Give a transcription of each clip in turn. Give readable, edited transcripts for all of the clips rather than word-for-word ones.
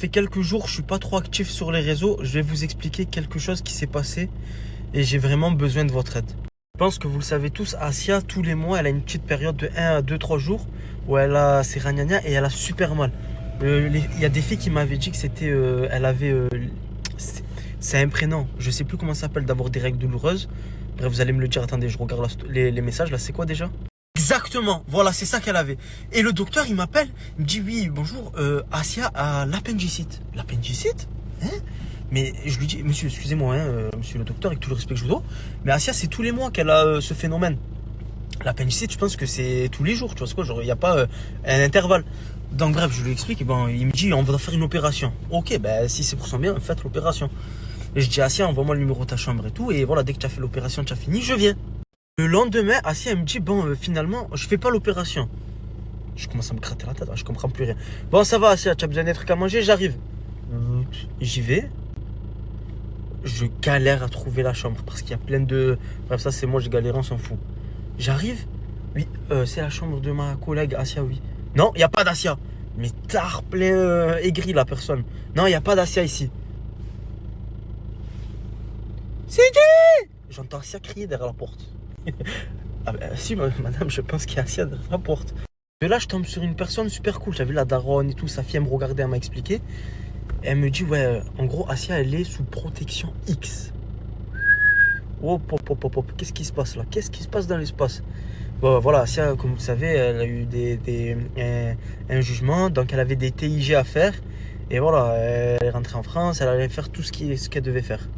fait quelques jours, je suis pas trop actif sur les réseaux. Je vais vous expliquer quelque chose qui s'est passé et j'ai vraiment besoin de votre aide. Je pense que vous le savez tous, Asia, tous les mois, elle a une petite période de 1 à 2, 3 jours où elle a ses ragnagnas et elle a super mal. Il y a des filles qui m'avaient dit que c'était, elle avait, c'est un prénom, je sais plus comment ça s'appelle, d'avoir des règles douloureuses. Bref, vous allez me le dire, attendez, je regarde les messages, là, c'est quoi déjà? Exactement, voilà, c'est ça qu'elle avait. Et le docteur, il m'appelle, il me dit, oui, bonjour, Asia a l'appendicite. L'appendicite? Hein? Mais je lui dis, monsieur, excusez-moi, hein, monsieur le docteur, avec tout le respect que je vous dois, mais Asia, c'est tous les mois qu'elle a ce phénomène. L'appendicite, je pense que c'est tous les jours, tu vois, c'est quoi, genre, il n'y a pas un intervalle. Donc bref, je lui explique, et ben, il me dit, on va faire une opération. Ok, ben, si c'est pour son bien, faites l'opération. Et je dis, Asia, envoie-moi le numéro de ta chambre et tout, et voilà, dès que tu as fait l'opération, tu as fini, je viens. Le lendemain, Asia, elle me dit, bon, finalement, je fais pas l'opération. Je commence à me gratter la tête, je comprends plus rien. Bon, ça va, Asia, tu as besoin d'un truc à manger, j'arrive. J'y vais. Je galère à trouver la chambre parce qu'il y a plein de... Bref, ça, c'est moi, j'ai galéré, on s'en fout. J'arrive. Oui, c'est la chambre de ma collègue, Asia, oui. Non, il n'y a pas d'Asia. Mais tard, plein aigri, la personne. Non, il n'y a pas d'Asia ici. C'est qui? J'entends Asia crier derrière la porte. Ah ben si madame, je pense qu'il y a Asia derrière la porte. De là je tombe sur une personne super cool. J'avais la daronne et tout, sa fille elle me regardait, elle m'a expliqué. Elle me dit ouais, en gros Asia elle est sous protection X. Oh pop pop pop pop, qu'est-ce qui se passe là? Qu'est-ce qui se passe dans l'espace? Bon voilà, Asia comme vous le savez, elle a eu un jugement, donc elle avait des TIG à faire. Et voilà, elle est rentrée en France, elle allait faire tout ce qu'elle devait faire.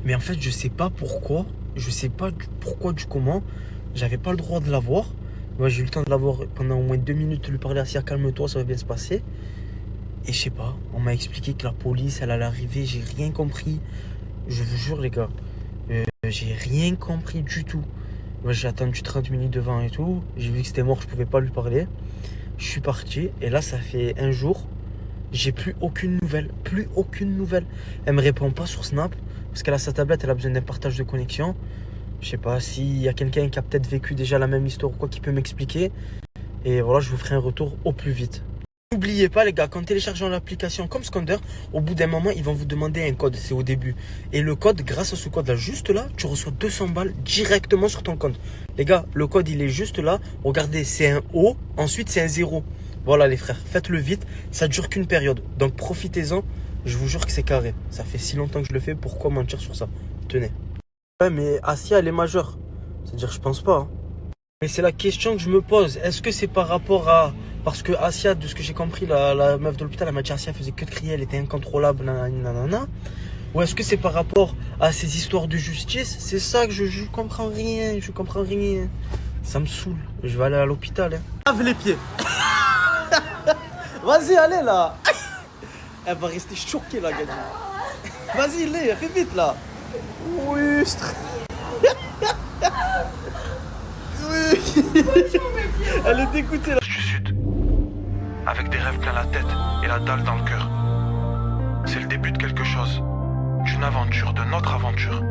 Mais en fait je sais pas pourquoi. Je sais pas du pourquoi, du comment. J'avais pas le droit de la voir. Moi, j'ai eu le temps de la voir pendant au moins 2 minutes, de lui parler assis, calme-toi, ça va bien se passer. Et je sais pas, on m'a expliqué que la police, elle allait arriver, j'ai rien compris. Je vous jure, les gars, j'ai rien compris du tout. Moi, j'ai attendu 30 minutes devant et tout. J'ai vu que c'était mort, je pouvais pas lui parler. Je suis parti, et là, ça fait un jour. J'ai plus aucune nouvelle. Plus aucune nouvelle. Elle me répond pas sur Snap. Parce qu'elle a sa tablette, elle a besoin d'un partage de connexion. Je sais pas s'il y a quelqu'un qui a peut-être vécu déjà la même histoire ou quoi qui peut m'expliquer. Et voilà, je vous ferai un retour au plus vite. N'oubliez pas les gars, quand téléchargeant l'application comme Scander, au bout d'un moment, ils vont vous demander un code, c'est au début. Et le code, grâce à ce code là, juste là, tu reçois 200 balles directement sur ton compte. Les gars, le code il est juste là. Regardez, c'est un O, ensuite c'est un 0. Voilà les frères, faites-le vite, ça dure qu'une période. Donc profitez-en, je vous jure que c'est carré. Ça fait si longtemps que je le fais, pourquoi mentir sur ça? Tenez. Ouais mais Asia elle est majeure. C'est-à-dire je pense pas. Hein. Mais c'est la question que je me pose. Est-ce que c'est par rapport à... Parce que Asia, de ce que j'ai compris, la meuf de l'hôpital, elle m'a dit Asia faisait que de crier, elle était incontrôlable, nanana. Ou est-ce que c'est par rapport à ces histoires de justice? C'est ça que je comprends rien, je comprends rien. Ça me saoule. Je vais aller à l'hôpital. Hein. Lave les pieds. Vas-y, allez là. Elle va rester choquée la gagne. Vas-y, fais vite là. Oui, oui. Elle est dégoûtée là. Du sud, avec des rêves plein la tête et la dalle dans le cœur. C'est le début de quelque chose, d'une aventure, de notre aventure.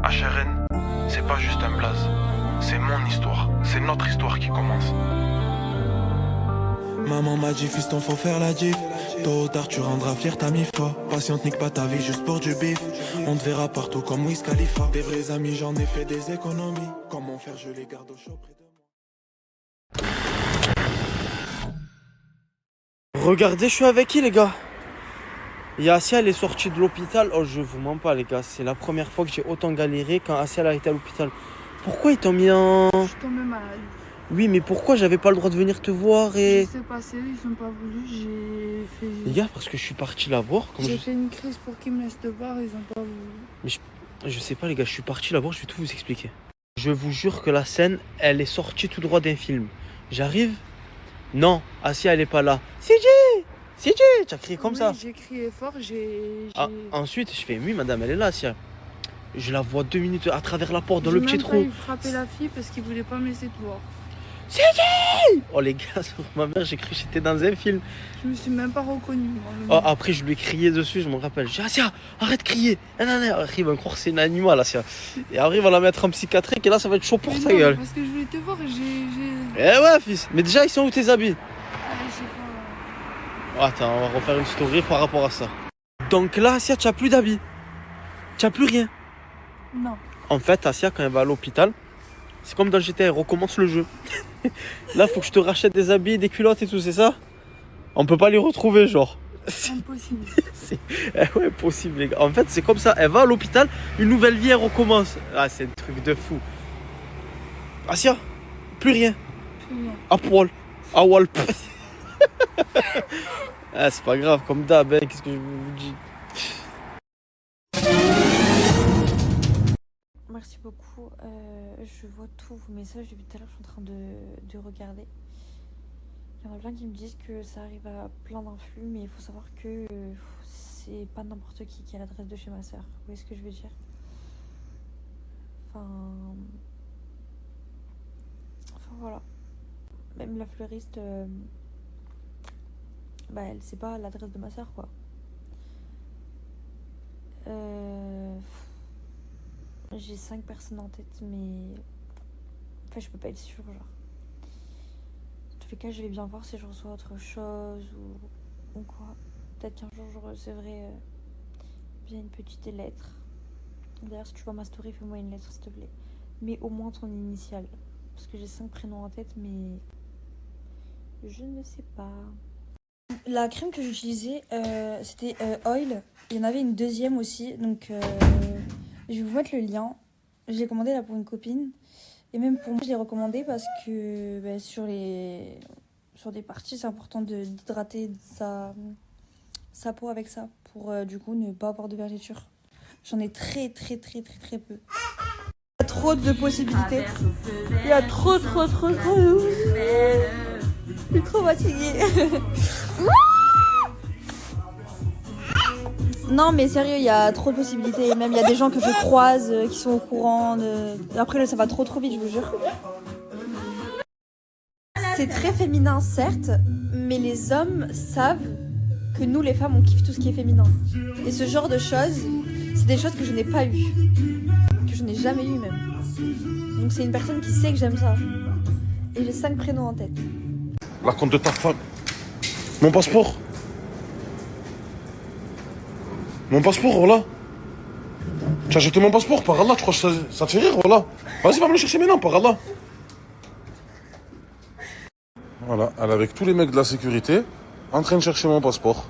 HRN, c'est pas juste un blaze, c'est mon histoire, c'est notre histoire qui commence. Maman m'a dit fiston faut faire la diff. Tôt ou tard tu rendras fier ta mif-toi. Patiente nique pas ta vie juste pour du bif. On te verra partout comme Wiz Khalifa. Des vrais amis j'en ai fait des économies. Comment faire je les garde au chaud près de moi. Regardez je suis avec qui les gars? Et Asia elle est sortie de l'hôpital. Oh je vous mens pas les gars. C'est la première fois que j'ai autant galéré quand Asia elle a été à l'hôpital. Pourquoi ils t'ont mis en... Je suis tombée malade. Oui mais pourquoi j'avais pas le droit de venir te voir et... Je sais pas, c'est eux, ils ont pas voulu, j'ai fait... Les gars parce que je suis parti la voir. J'ai fait une crise pour qu'ils me laissent te voir, ils ont pas voulu. Mais je sais pas les gars, je suis parti la voir, je vais tout vous expliquer. Je vous jure que la scène, elle est sortie tout droit d'un film. J'arrive. Non, Asia elle est pas là. CJ, tu as crié comme ça. J'ai crié fort, Ah, ensuite, je fais, oui madame, elle est là Asia. Je la vois 2 minutes à travers la porte dans le petit trou. J'ai même pas frappé la fille parce qu'il voulait pas me laisser te voir. CJ! Oh les gars, sur ma mère, j'ai cru que j'étais dans un film. Je me suis même pas reconnue. Oh, après, je lui ai crié dessus, je me rappelle. J'ai dit, Asia, arrête de crier. Non. Après, il va me croire que c'est un animal, Asia. Et après, il va la mettre en psychiatrique et là, ça va être chaud pour ta gueule. Parce que je voulais te voir et j'ai... Eh ouais, fils. Mais déjà, ils sont où tes habits? Je sais pas. Attends, on va refaire une story par rapport à ça. Donc là, Asia, tu n'as plus d'habits. Tu n'as plus rien. Non. En fait, Asia, quand elle va à l'hôpital, c'est comme dans GTA, elle recommence le jeu. Là, faut que je te rachète des habits, des culottes et tout, c'est ça? On peut pas les retrouver, genre. Impossible. Ouais, possible, les gars. En fait, c'est comme ça. Elle va à l'hôpital, une nouvelle vie, elle recommence. Ah, c'est un truc de fou. Asia, plus rien. Plus rien. À poil. À wall. Ah, c'est pas grave, comme d'hab, hein. Qu'est-ce que je vous dis? Merci beaucoup. Je vois tous vos messages depuis tout à l'heure. Je suis en train de regarder. Il y en a plein qui me disent que ça arrive à plein d'influx, mais il faut savoir que c'est pas n'importe qui a l'adresse de chez ma soeur. Vous voyez ce que je veux dire? Enfin voilà. Même la fleuriste, elle sait pas l'adresse de ma soeur, quoi. J'ai 5 personnes en tête, mais enfin, je peux pas être sûre, genre. Dans tous les cas, je vais bien voir si je reçois autre chose ou quoi. Peut-être qu'un jour, je recevrai bien une petite lettre. D'ailleurs, si tu vois ma story, fais-moi une lettre, s'il te plaît. Mais au moins ton initiale. Parce que j'ai 5 prénoms en tête, mais je ne sais pas. La crème que j'utilisais, c'était Oil. Il y en avait une deuxième aussi, donc je vais vous mettre le lien. Je l'ai commandé là pour une copine. Et même pour moi, je l'ai recommandé parce que sur des parties, c'est important d'hydrater sa peau avec ça. Pour du coup ne pas avoir de vergeture. J'en ai très peu. Il y a trop de possibilités. Il y a trop. Je suis trop fatiguée. Non mais sérieux, il y a trop de possibilités. Même il y a des gens que je croise qui sont au courant de... Après là, ça va trop vite, je vous jure. C'est très féminin certes, mais les hommes savent que nous les femmes on kiffe tout ce qui est féminin. Et ce genre de choses, c'est des choses que je n'ai pas eues. Que je n'ai jamais eues même. Donc c'est une personne qui sait que j'aime ça. Et j'ai 5 prénoms en tête. La compte de ta femme. Mon passeport. Mon passeport, voilà. Tu as jeté mon passeport, par Allah, tu crois que ça te fait rire, voilà. Vas-y, va me le chercher maintenant, par Allah. Voilà, elle est avec tous les mecs de la sécurité, en train de chercher mon passeport.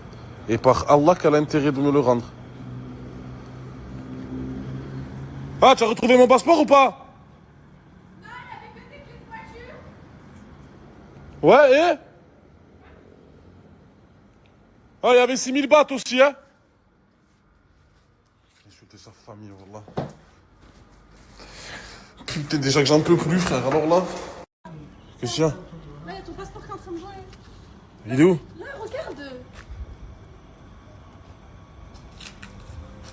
Et par Allah qu'elle a intérêt de me le rendre. Ah, tu as retrouvé mon passeport ou pas? Non, il avait pété avec une voiture. Ouais, et? Ah, il y avait 6000 bahts aussi, hein? Insulter sa famille, voilà. Putain, déjà que j'en peux plus, frère, alors là. Qu'est-ce qu'il y a? Là, il y a ton passeport qui est en train de jouer. Il est où? Là, regarde.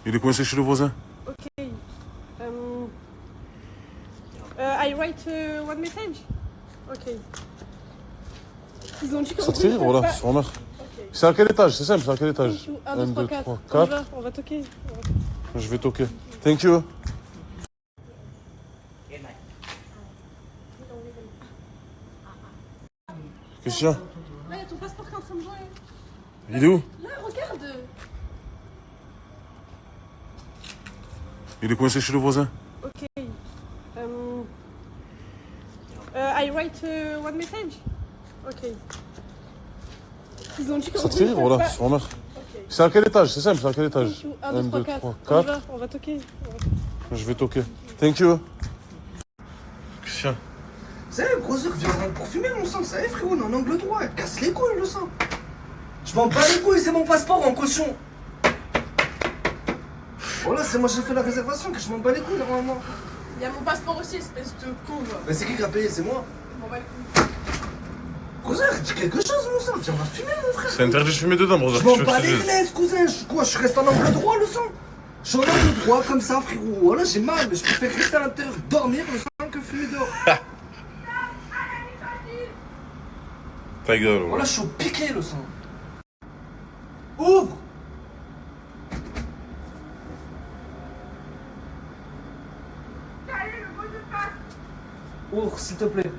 Il est coincé chez le voisin. Ok. I write one message. Ok. Ils ont dit Ça te fait rire, voilà, sur mer. C'est à quel étage? C'est simple, c'est à quel étage? 1, 2, 3, 4. 4. On va toquer. Je vais toquer. Thank you. Qu'est-ce qu'il y a? Là, il y a ton passeport qui est en train de jouer. Il est où? Là, regarde. Il est coincé chez le voisin. Ok. I write one message. Ok. Ils ont dit Ça te fait rire, voilà, sur mer. C'est à quel étage? C'est simple, c'est à quel étage? 1, 2, 3, 4. On va toquer. Je vais toquer. Thank you. Qu'est-ce qu'il y a? Ça y est, Brother vient pour fumer mon sang, ça y est frérot, on est en angle droit, casse les couilles le sang. Je m'en bats les couilles, c'est mon passeport en caution. Voilà, c'est moi j'ai fait la réservation, que je m'en bats les couilles normalement. Il y a mon passeport aussi, espèce de con. Mais c'est qui a payé, c'est moi. Je m'en bats les couilles. Brother, dis quelque chose mon sang, viens on va fumer mon frère. C'est interdit de fumer dedans, brother. Je m'en bats les laisses cousin, je reste en angle droit le sang. Je suis en angle droit comme ça frérot, voilà j'ai mal, mais je préfère rester à l'intérieur, dormir le sang que fumer dehors. Ta gueule, Voilà, je suis au piqué le sang. Ouvre. Ouvre s'il te plaît.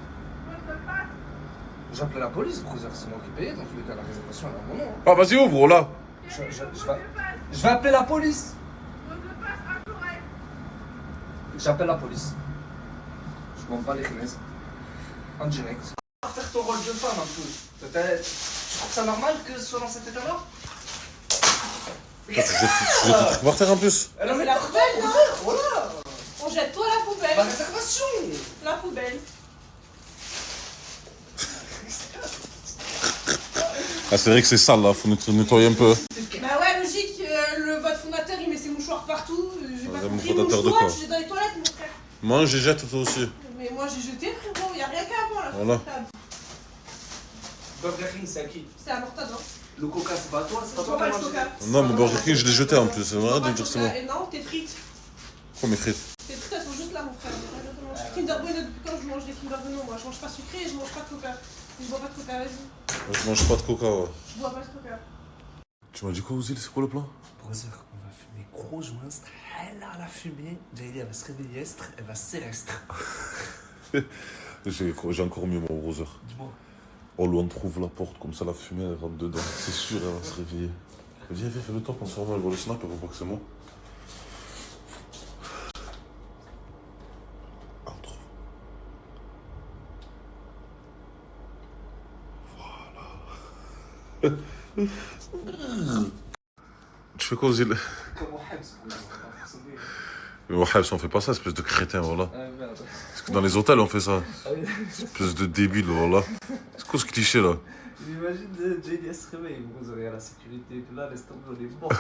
J'appelle la police, brother. C'est moi qui paye. Dans tous les cas, la réservation, elle est à mon nom. Hein. Ah, vas-y, ouvre, là. Je vais appeler la police. J'appelle la police. Je m'en bats les connaisses. En direct. Faire ton rôle de femme un peu. Tu trouves ça normal que ce soit dans cet état-là? Je vais te trucs par terre en plus. Non, mais la poubelle, non. Voilà. On jette toi la poubelle. Ma réservation. La poubelle. Ah, c'est vrai que c'est sale là, faut nettoyer un peu. Bah ouais, logique, votre fondateur il met ses mouchoirs partout. J'ai pas Ouais, mon compris. fondateur de Mouche-toi, quoi? tu jettes dans les toilettes, mon frère. Mange, j'ai jette toi aussi. Mais moi j'ai jeté, frérot, y'a rien qu'à moi là. Voilà. Burger King, c'est à qui? C'est à Mortade, hein. Le coca, c'est pas à toi? C'est pas Je toi bois qui pas as le mangé? coca. Non, mon Burger King, je l'ai jeté en plus. C'est Je bois vrai pas de le dire c'est coca. moi. Et non, tes frites. Pourquoi mes frites? Tes frites elles sont juste là, mon frère. Kinder Bueno, depuis quand je mange des Kinder Bueno? Moi je mange pas sucré et je mange pas de coca. Je bois pas de coca, vas-y. Moi, je mange pas de coca, ouais. Je bois pas de coca. Tu m'as dit quoi, Ozil? C'est quoi le plan? Brother, on va fumer gros joint. Elle a la fumée. Jaili, elle va se réveiller, elle va célestre. J'ai encore mieux, mon brother. Dis-moi. On lui en trouve la porte, comme ça la fumée elle rentre dedans. C'est sûr, elle va se réveiller. Viens, fais le top, on se remet, elle voit le snap, elle voit pas que c'est moi. Entre. Voilà. Tu fais quoi, Ozil? Comme Wahab, Mais Wahab, on fait pas ça, espèce de crétin, voilà. Ah merde. Parce que dans les hôtels, on fait ça. Ah oui. Espèce de débile, voilà. C'est quoi ce cliché, là? J'imagine Jaili, elle se réveille. Vous aurez la sécurité. Là, laisse tomber, on est mort.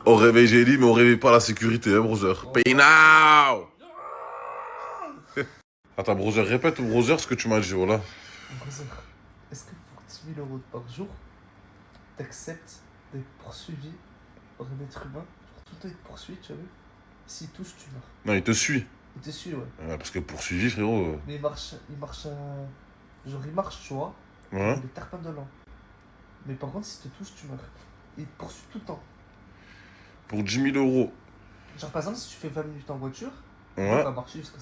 On réveille Jelly, mais on réveille pas la sécurité, hein, brother. Pay now! Attends, brother, répète au brother ce que tu m'as dit, voilà. Brother, est-ce que pour 10 000 € par jour, t'acceptes d'être poursuivi par un être humain? Genre tout le temps il te poursuit, tu as vu? S'il touche, tu meurs. Non, il te suit. Il te suit, ouais. Ouais, parce que poursuivi, frérot. Mais il marche genre il marche, tu vois. Ouais. Il est tarpin de l'an. Mais par contre, s'il te touche, tu meurs. Il te poursuit tout le temps. Pour 10 000 €. Genre par exemple, si tu fais 20 minutes en voiture, Ouais. il va marcher jusqu'à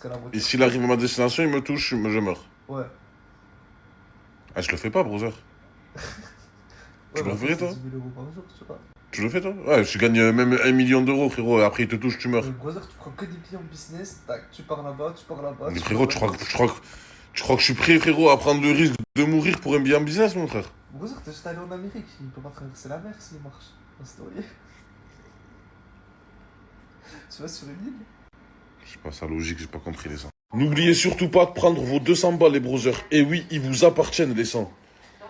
la Et voiture. s'il arrive à ma destination, il me touche, je meurs. Ouais. Ah, je le fais pas, brother. Tu le ferais, toi? 10 000 € par jour, tu vois. Tu le fais, toi? Ouais, je gagne même 1 million d'euros, frérot. Et après, il te touche, tu meurs. Mais brother, tu prends que des clients business, tac, tu pars là-bas, tu pars là-bas. Mais frérot, tu crois que je suis prêt, frérot, à prendre le risque de mourir pour un billet en business, mon frère? Brother, t'es juste allé en Amérique, il peut pas traverser la mer s'il marche. Reste au lit. Tu vas sur une île? C'est pas ça logique, j'ai pas compris les 100. N'oubliez surtout pas de prendre vos 200 balles, les brothers. Et oui, ils vous appartiennent, les 100.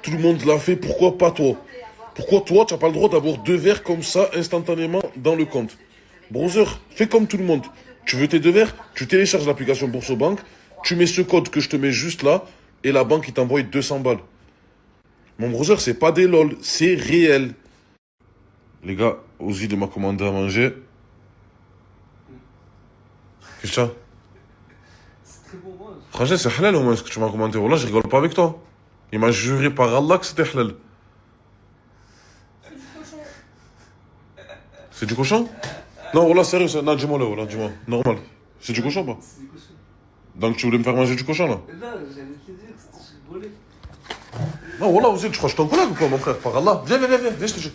Tout le monde l'a fait, pourquoi pas toi? Pourquoi toi, tu n'as pas le droit d'avoir 2 verres comme ça, instantanément, dans le compte? Brother, fais comme tout le monde. Tu veux tes 2 verres? Tu télécharges l'application Boursobank, tu mets ce code que je te mets juste là, et la banque, il t'envoie 200 balles. Mon brother, c'est pas des lol, c'est réel. Les gars, Ozil, il m'a commandé à manger. Qu'est-ce que tu as? C'est très bon, moi. Franchement, c'est halal au moins ce que tu m'as commandé. Voilà, je rigole pas avec toi. Il m'a juré par Allah que c'était halal. C'est du cochon. C'est du cochon? Non, voilà, sérieux, ça. Non, dis-moi là, voilà, dis-moi. Normal. C'est du cochon ou pas? C'est du cochon. Donc tu voulais me faire manger du cochon là? Non, j'allais te le dire, c'était rigolé. Non, voilà, Ozil, tu crois que je suis ton collègue ou quoi, mon frère? Par Allah. Viens, je te dis.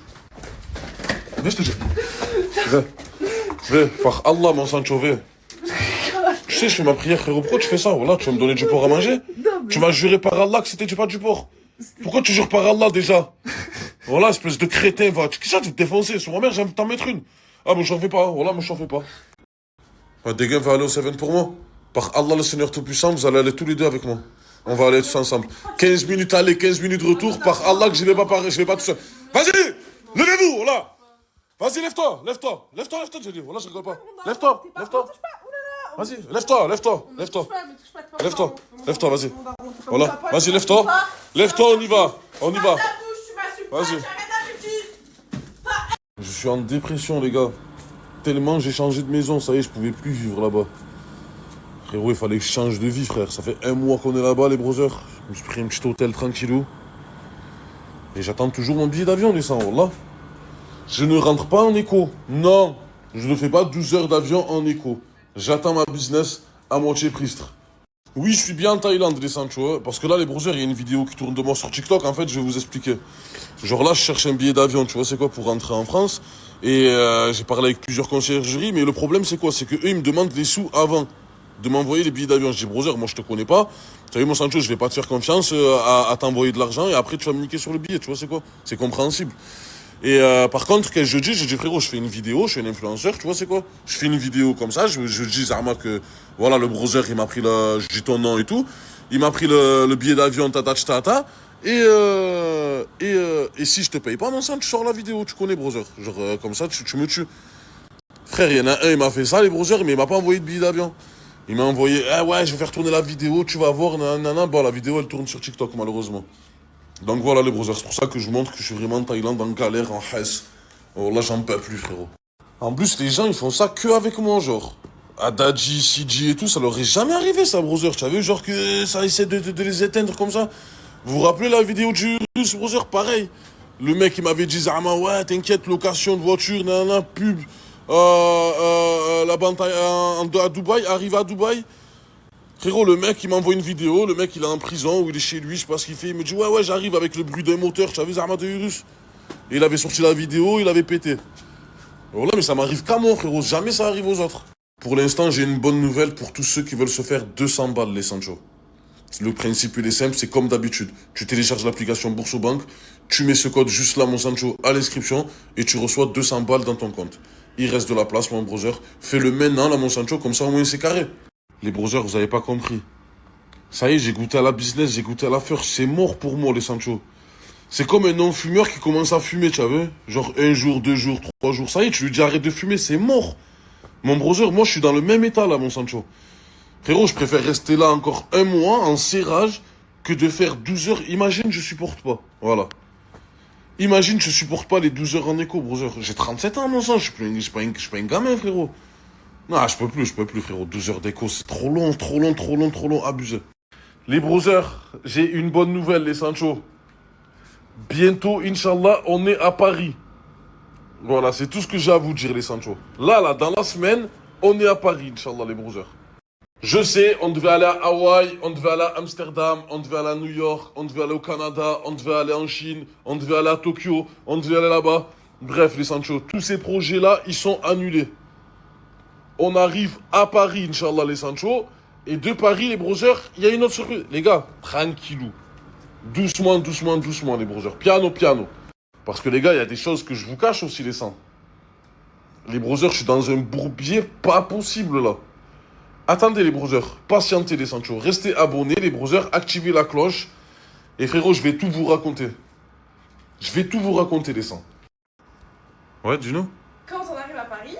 Viens, je te dis. Viens, par Allah, mon Sancho, viens. Tu sais, je fais ma prière, frérot. Pourquoi tu fais ça? Voilà, tu vas me donner du porc à manger? Tu m'as juré par Allah que c'était pas du porc. Pourquoi tu jures par Allah déjà? Voilà, espèce de crétin, va. Qu'est-ce que tu vas te défoncer? Sur ma mère, j'aime t'en mettre une. Ah, me chauffez pas, voilà, me chauffez pas. Ah, Degen va aller au 7 pour moi. Par Allah, le Seigneur Tout-Puissant, vous allez aller tous les deux avec moi. On va aller tous ensemble. 15 minutes aller, 15 minutes retour. Par Allah, que je vais pas tout seul. Vas-y! Levez-vous, voilà! Vas-y, lève-toi, Jenny. Voilà, je rigole pas. Lève-toi. Vas-y, lève-toi. Lève-toi, vas-y. Voilà, vas-y, lève-toi. Lève-toi, on y va. Vas-y. Je suis en dépression, les gars. Tellement j'ai changé de maison, ça y est, je pouvais plus vivre là-bas. Frérot, il fallait que je change de vie, frère. Ça fait 1 mois qu'on est là-bas, les brothers. Je me suis pris un petit hôtel tranquillou. Et j'attends toujours mon billet d'avion, les 100 €, là. Je ne rentre pas en écho. Non, je ne fais pas 12 heures d'avion en écho. J'attends ma business à moitié pristre. Oui, je suis bien en Thaïlande, les Sancho, hein, parce que là, les brothers, il y a une vidéo qui tourne de moi sur TikTok, en fait, je vais vous expliquer. Genre là, je cherche un billet d'avion, tu vois, c'est quoi, pour rentrer en France. Et j'ai parlé avec plusieurs conciergeries, mais le problème, c'est quoi? C'est que eux, ils me demandent les sous avant de m'envoyer les billets d'avion. Je dis, brother, moi, je te connais pas. Tu sais, mon Sancho, je vais pas te faire confiance à t'envoyer de l'argent et après, tu vas me niquer sur le billet, tu vois, c'est quoi? C'est compréhensible. Et par contre, qu'est-ce que je dis? Je dis, frérot, je fais une vidéo, je suis un influenceur, tu vois, c'est quoi? Je fais une vidéo comme ça, je dis, Zarma, que voilà, le brother, il m'a pris je dis ton nom et tout, il m'a pris le billet d'avion, tata. Et si je te paye pas, mon sang, tu sors la vidéo, tu connais, brother. Genre, comme ça, tu me tues. Frère, il y en a un, il m'a fait ça, les brothers, mais il m'a pas envoyé de billet d'avion. Il m'a envoyé, ah ouais, je vais faire tourner la vidéo, tu vas voir, nanana. Bon, la vidéo, elle tourne sur TikTok, malheureusement. Donc voilà les brothers, c'est pour ça que je montre que je suis vraiment en Thaïlande, en galère, en hesse. Oh là j'en peux plus frérot. En plus les gens ils font ça que avec moi genre. Adaji, CG et tout, ça leur est jamais arrivé ça brother. Tu as vu genre que ça essaie de les éteindre comme ça. Vous vous rappelez la vidéo du russe brother, pareil. Le mec il m'avait dit Zama ouais t'inquiète location de voiture, nanana, pub. La bande à Dubaï, arrive à Dubaï. Frérot, le mec, il m'envoie une vidéo, le mec, il est en prison ou il est chez lui, je sais pas ce qu'il fait. Il me dit, ouais, j'arrive avec le bruit d'un moteur, tu as vu Zarma de Urus? Et il avait sorti la vidéo, il avait pété. Alors là, mais ça m'arrive qu'à moi, frérot, jamais ça arrive aux autres. Pour l'instant, j'ai une bonne nouvelle pour tous ceux qui veulent se faire 200 balles, les Sancho. Le principe, il est simple, c'est comme d'habitude. Tu télécharges l'application Bourse-Banque, tu mets ce code juste là, mon Sancho, à l'inscription, et tu reçois 200 balles dans ton compte. Il reste de la place, mon brother. Fais-le maintenant, là, mon Sancho, comme ça, au moins, c'est carré. Les brothers, vous avez pas compris. Ça y est, j'ai goûté à la business, j'ai goûté à l'affaire. C'est mort pour moi, les Sancho. C'est comme un non-fumeur qui commence à fumer, tu vois. Genre 1 jour, 2 jours, 3 jours. Ça y est, tu lui dis arrête de fumer, c'est mort. Mon brother, moi, je suis dans le même état, là, mon Sancho. Frérot, je préfère rester là encore 1 mois en serrage que de faire 12 heures. Imagine, je supporte pas. Voilà. Imagine, je supporte pas les 12 heures en écho, brother. J'ai 37 ans, mon sang. Je suis pas un gamin, frérot. Non, je peux plus, frérot. 12 heures d'écho, c'est trop long, abusé. Les brothers, j'ai une bonne nouvelle, les Sancho. Bientôt, Inch'Allah, on est à Paris. Voilà, c'est tout ce que j'ai à vous dire, les Sancho. Là, dans la semaine, on est à Paris, Inch'Allah, les brothers. Je sais, on devait aller à Hawaï, on devait aller à Amsterdam, on devait aller à New York, on devait aller au Canada, on devait aller en Chine, on devait aller à Tokyo, on devait aller là-bas. Bref, les Sancho, tous ces projets-là, ils sont annulés. On arrive à Paris, Inch'Allah, les Sancho. Et de Paris, les brothers, il y a une autre surprise. Les gars, tranquillou. Doucement, les brothers. Piano. Parce que les gars, il y a des choses que je vous cache aussi, les sangs. Les brothers, je suis dans un bourbier pas possible, là. Attendez, les brothers. Patientez, les Sancho. Restez abonnés, les brothers. Activez la cloche. Et frérot, je vais tout vous raconter. Les sangs. Ouais, dis-nous. Quand on arrive à Paris,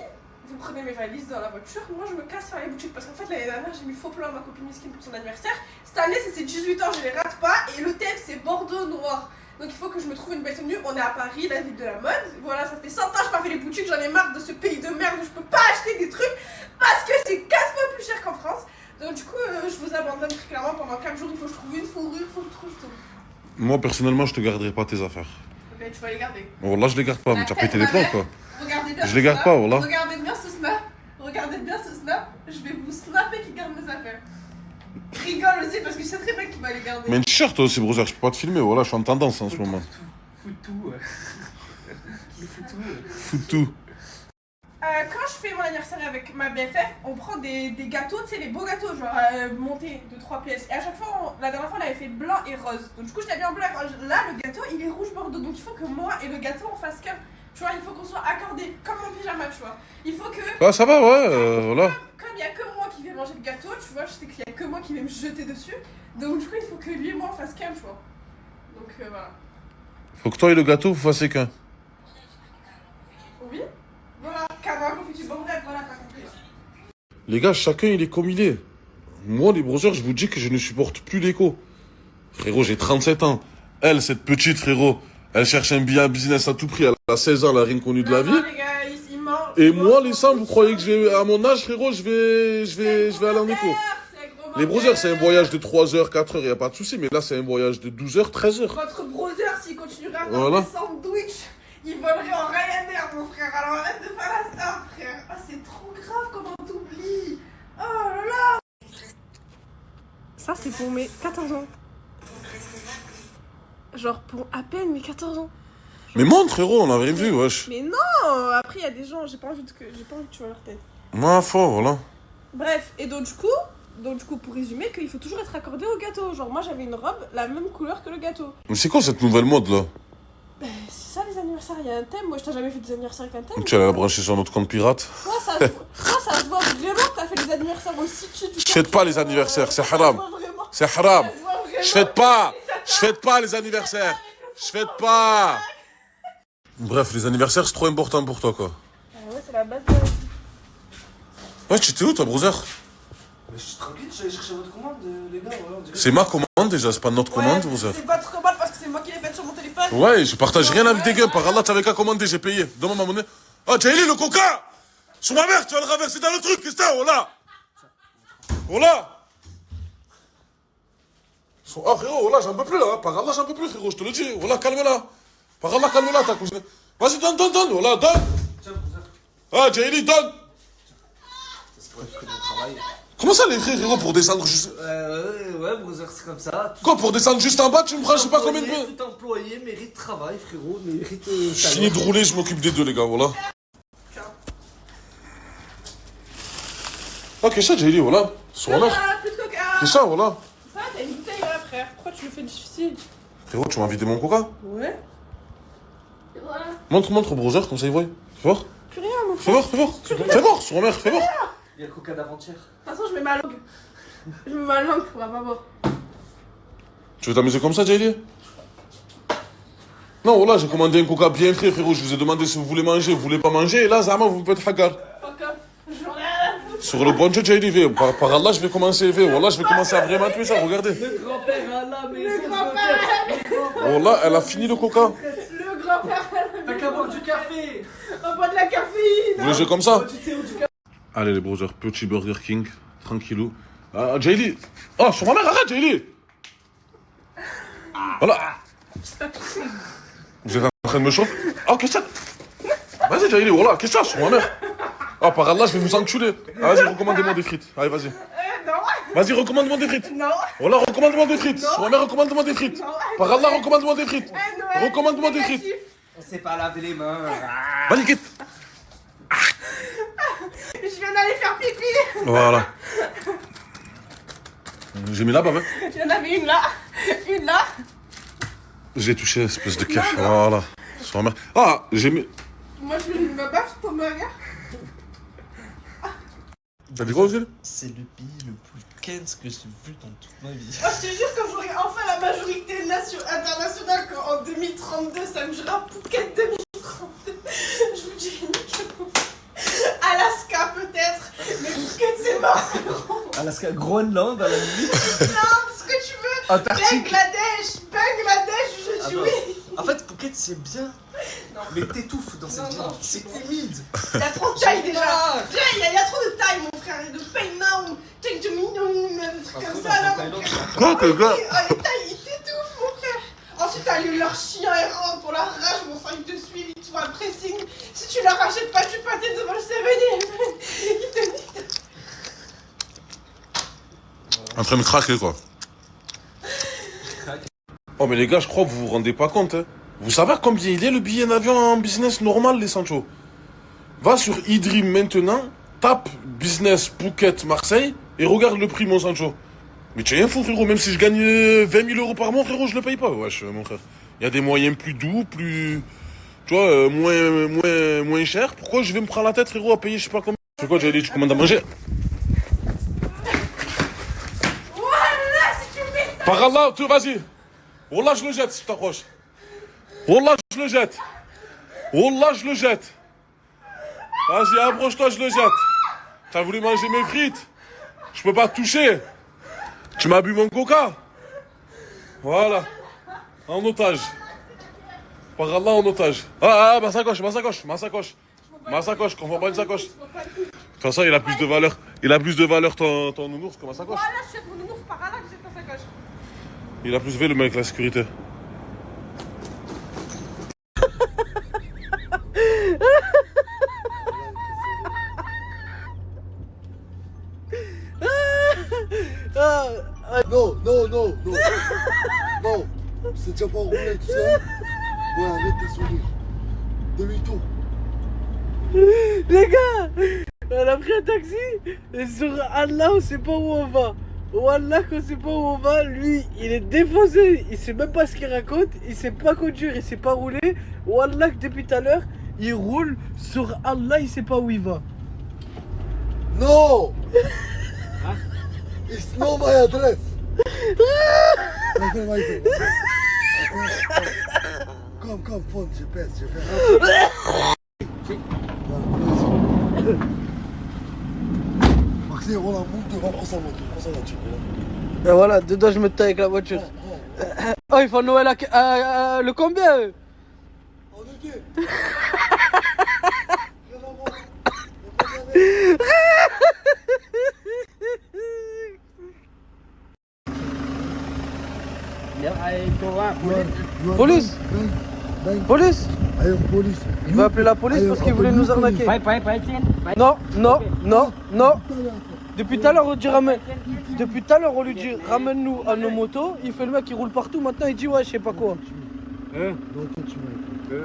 vous prenez mes valises dans la voiture, moi je me casse faire les boutiques parce qu'en fait l'année dernière j'ai mis faux plan à ma copine Miskin pour son anniversaire. Cette année c'est ses 18 ans, je les rate pas et le thème c'est Bordeaux noir. Donc il faut que je me trouve une belle tenue, on est à Paris, la ville de la mode. Voilà, ça fait 100 ans que je pas fait les boutiques, j'en ai marre de ce pays de merde où je peux pas acheter des trucs parce que c'est 4 fois plus cher qu'en France. Donc du coup je vous abandonne très clairement pendant 4 jours, il faut que je trouve une fourrure, il faut que je trouve tout. Moi, personnellement, je te garderai pas tes affaires. Mais tu vas les garder. Bon, là, je les garde pas, mais tu as pété les plans, quoi. Regardez bien Je les garde pas, voilà. Regardez bien ce snap. Je vais vous snapper qui garde mes affaires. Rigole aussi parce que je sais très bien qui va les garder. Mais une t-shirt toi aussi, brother, je peux pas te filmer, voilà, je suis en tendance en ce moment. Fout tout. Quand je fais mon anniversaire avec ma BFF, on prend des gâteaux, tu sais, les beaux gâteaux, genre montés de 3 pièces. Et à chaque fois, la dernière fois, on avait fait blanc et rose. Donc du coup, je l'ai mis en blanc et rose. Là, le gâteau, il est rouge bordeaux. Donc il faut que moi et le gâteau, on fasse qu'un. Tu vois, il faut qu'on soit accordés, comme mon pyjama, tu vois. Il faut que... Ah, ça va, ouais, voilà. Comme il y a que moi qui vais manger le gâteau, tu vois, je sais qu'il y a que moi qui vais me jeter dessus. Donc du coup, il faut que lui et moi, on fasse qu'un, tu vois. Donc voilà. Faut que toi et le gâteau, vous fassiez qu'un. Oui. Voilà, carotte, confiture, bon bref, voilà, pas compris. Les gars, chacun il est comme il est. Moi, les brothers, je vous dis que je ne supporte plus l'écho. Frérot, j'ai 37 ans. Elle, cette petite, frérot, elle cherche un billet business à tout prix. Elle a 16 ans, elle a rien connu de la vie. Non, les gars, ils mentent. Et moi, les sangs, vous croyez que je vais, à mon âge, frérot, je vais aller en écho. Les brothers, c'est un voyage de 3 heures, 4 heures, y a pas de souci. Mais là, c'est un voyage de 12 heures, 13 heures. Votre brother, s'il continuerait à faire Voilà. des sandwichs, il volerait en Ryanair, mon frère. Alors arrête de faire la star, frère. Ah, c'est trop grave comment t'oublies. Oh là là. Ça, c'est pour mes 14 ans. Genre, pour à peine mes 14 ans. Mais montre, frérot, on avait vu, wesh. Mais non! Après, il y a des gens, j'ai pas envie que tu vois leur tête. Ma foi, voilà. Bref, et donc du coup, pour résumer, qu'il faut toujours être accordé au gâteau. Genre, moi, j'avais une robe la même couleur que le gâteau. Mais c'est quoi cette nouvelle mode, là? C'est ça, les anniversaires, il y a un thème. Moi, je t'ai jamais fait des anniversaires avec un thème. Tu allais brancher sur notre compte pirate? Toi, ça se voit vraiment que t'as fait des anniversaires aussi cheap. Je fête pas les anniversaires, c'est haram. C'est haram. Je fête pas. Je fête pas les anniversaires. Je fête pas. Bref, les anniversaires, c'est trop important pour toi, quoi. Ouais, c'est la base de la vie. Ouais, tu étais où, toi, brother? Mais je suis tranquille, je suis allé chercher votre commande, les gars. Voilà, on dirait... C'est ma commande, déjà, c'est pas notre commande, brother. C'est votre commande parce que c'est moi qui l'ai faite sur mon téléphone. Ouais, je partage rien avec des gars. Par Allah, t'avais qu'à commander, j'ai payé. Donne-moi ma monnaie. Oh, Jaili, le coca! Sur ma mère, tu vas le renverser dans le truc, qu'est-ce que c'est, voilà! Voilà! Ah, frérot, voilà, j'en peux plus, là. Par Allah, j'en peux plus, frérot, je te le dis. Voilà, calme-la. Par Allah, calme-la, ta cousine. Vas-y, donne, voilà, donne! Ah, Jaili, donne! C'est pour que mon travail. Comment ça, les frères, frérot, pour descendre juste... Ouais, brother, c'est comme ça. Quoi, pour descendre juste en bas, tu me prends, je sais pas combien de peu? Tout employé mérite travail, frérot, mérite... Je finis de rouler, je m'occupe des deux, les gars, voilà. Ah, qu'est-ce que ça, Jaili, voilà. Sur la mer. Plus de coca. C'est ça, voilà. Ça, t'as une bouteille là, frère. Pourquoi tu le fais difficile? Frérot, tu m'as vidé mon coca? Ouais. Et voilà. Montre, brother, comme ça, il voit. Fais voir. Plus rien, mon Fais frère. voir, fais voir. Fais voir, sur la mer, fais voir. Il y a le coca d'avant-hier. De toute façon, je mets ma langue. Je mets ma langue pour avoir mort. Tu veux t'amuser comme ça, Jaili? Non, voilà, j'ai commandé un coca bien frais, frérot. Je vous ai demandé si vous voulez manger, vous voulez pas manger. Et là, Zama, vous me faites hagar. Fuck off. J'en ai rien à foutre. Sur le bon Dieu, Jaili, viens. Par Allah, je vais commencer, viens. Voilà, je vais commencer à vraiment tuer ça, regardez. Le grand-père à la maison. Le grand-père. Voilà, elle a fini le coca. Le grand-père. T'as qu'à boire du café. On boit de la caféine. Vous voulez jouer comme ça? Du thé ou du café. Allez, les brothers, petit Burger King, tranquillou. Ah, Jaili. Oh, sur ma mère, arrête, Jaili. Voilà. Vous êtes en train de me chauffer? Oh, qu'est-ce que c'est? Vas-y, Jaili, voilà, qu'est-ce que c'est, sur ma mère? Oh, par Allah, je vais vous enculer. Ah, vas-y, recommandez-moi des frites. Allez, vas-y. Non. Vas-y, recommande-moi des frites. Non. Voilà, recommande-moi des frites. Sur ma mère, recommande-moi des frites. Non. Par Allah, recommande-moi des frites. Noël, Recommande-moi des frites. négatif. On s'est pas lavé les mains. Vas-y, quitte. Je viens d'aller faire pipi. Voilà. J'ai mis là-bas, hein. Il y en avait une là. Une là. J'ai touché, espèce de cœur. Voilà. Sur ma mère. Ah, j'ai mis... Moi, je me baffe sur ton burger. T'as dit quoi, Ozil? C'est le pays le plus Kens que j'ai vu dans toute ma vie. Oh, je te jure, quand j'aurai enfin la majorité internationale, en 2032, ça me jura Phuket 2032. Je vous dis uniquement. Alaska peut-être, mais Phuket c'est mort. Alaska, Groenland, à la limite. Non, ce que tu veux. Antarctique. Bangladesh, je dis Ah oui. En fait, Phuket c'est bien. Non. Mais t'étouffes dans cette ville. Non. C'est humide. Il y a trop de taille déjà. Il y a trop de taille, mon frère. Et de pain now, take the mignon, des trucs comme ça là, mon frère. Quoi, que gars? Les tailles, ils t'étouffent, mon frère. Ensuite, t'as leur chien errant pour la rage, mon sang, ils te suivent, ils te font un pressing. Si tu leur achètes pas du pâté devant le 7-Eleven, ils te niquent. En train de craquer, quoi. Oh, mais les gars, je crois que vous vous rendez pas compte, hein. Vous savez combien il est le billet d'avion en business normal, les Sancho? Va sur eDream maintenant, tape business Phuket Marseille et regarde le prix, mon Sancho. Mais tu es un fou, frérot. Même si je gagne 20 000 euros par mois, frérot, je le paye pas. Wesh, mon frère. Il y a des moyens plus doux, plus. Tu vois, moins cher. Pourquoi je vais me prendre la tête, frérot, à payer, je sais pas combien? C'est quoi, j'allais dire, tu commandes à manger? Voilà, si tu fais ça. Par Allah, vas-y. Wallah, je le jette si tu t'approches. Wallah, je le jette. Wallah, je le jette. Vas-y, approche-toi, je le jette. T'as voulu manger mes frites? Je peux pas te toucher. Tu m'as bu mon coca? Voilà. En otage. Par Allah, en otage. Ah, ma sacoche. Confonds pas une sacoche. De toute façon, il a plus de valeur. Il a plus de valeur ton nounours que ma sacoche. Voilà, je jette mon nounours par là que j'ai ta sacoche. Il a plus fait le mec, la sécurité. Non, pas rouler tout ça. Ouais, arrête tes sourires. Demi-tour. Les gars, on a pris un taxi et sur Allah, on sait pas où on va. Wallah, qu'on sait pas où on va, lui, il est défoncé, il sait même pas ce qu'il raconte, il sait pas conduire, il sait pas rouler. Wallah, que depuis tout à l'heure, il roule sur Allah, il sait pas où il va. No! It's not my address. My friend. Come, phone, GPS, Maxime, on a monte devant, prends sa voiture. Et voilà, dedans je me taille avec la voiture. Oh, ils font Noël à le combien eux? En été. Police! Bang. Police! I am police. Il va appeler la police parce qu'il voulait nous arnaquer. Non. Depuis tout à l'heure, on dit ramène. Depuis tout à l'heure, on lui dit ramène-nous à nos motos. Il fait le mec qui roule partout. Maintenant, il dit ouais, je sais pas quoi. Don't touch me.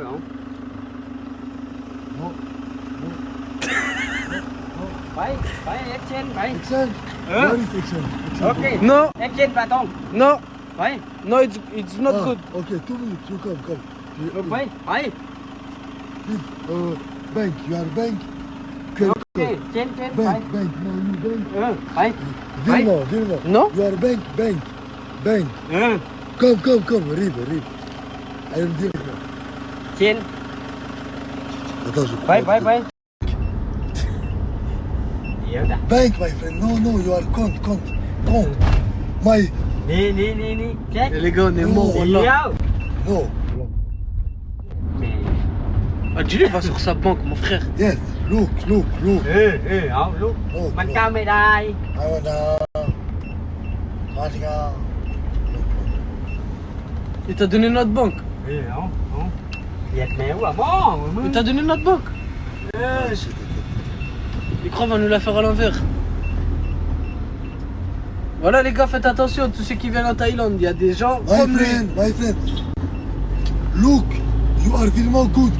Non. Exchange. What is exchange? Non, Exchange patron. non, Phải. no, it's not good. Okay, 2 minutes, you come. Phải. Phải. Bank, you are bank. Ok. Trên phải. Bank, no, you bank. Phải. Vilma. No? You are bank. Come, read. I am Vilma. Trên. Attends, je crois. Phải. Hiểu đã. Bank, my friend. No, you are compte. My. Ni. Check. Et les gars, on est morts, wallah. Hiểu. No. Ah, dis-lui, va sur sa banque, mon frère. Yes, look. Không lúc. Oh, Mình cao mày đài. I wanna. Maria. Il t'a donné notre banque. Không. Việt mèo à bó. Il t'a donné notre banque. Il croit qu'on va nous la faire à l'envers. Voilà les gars, faites attention, tous ceux qui viennent en Thaïlande, il y a des gens comme lui. My friend. Look, you are Vilma good.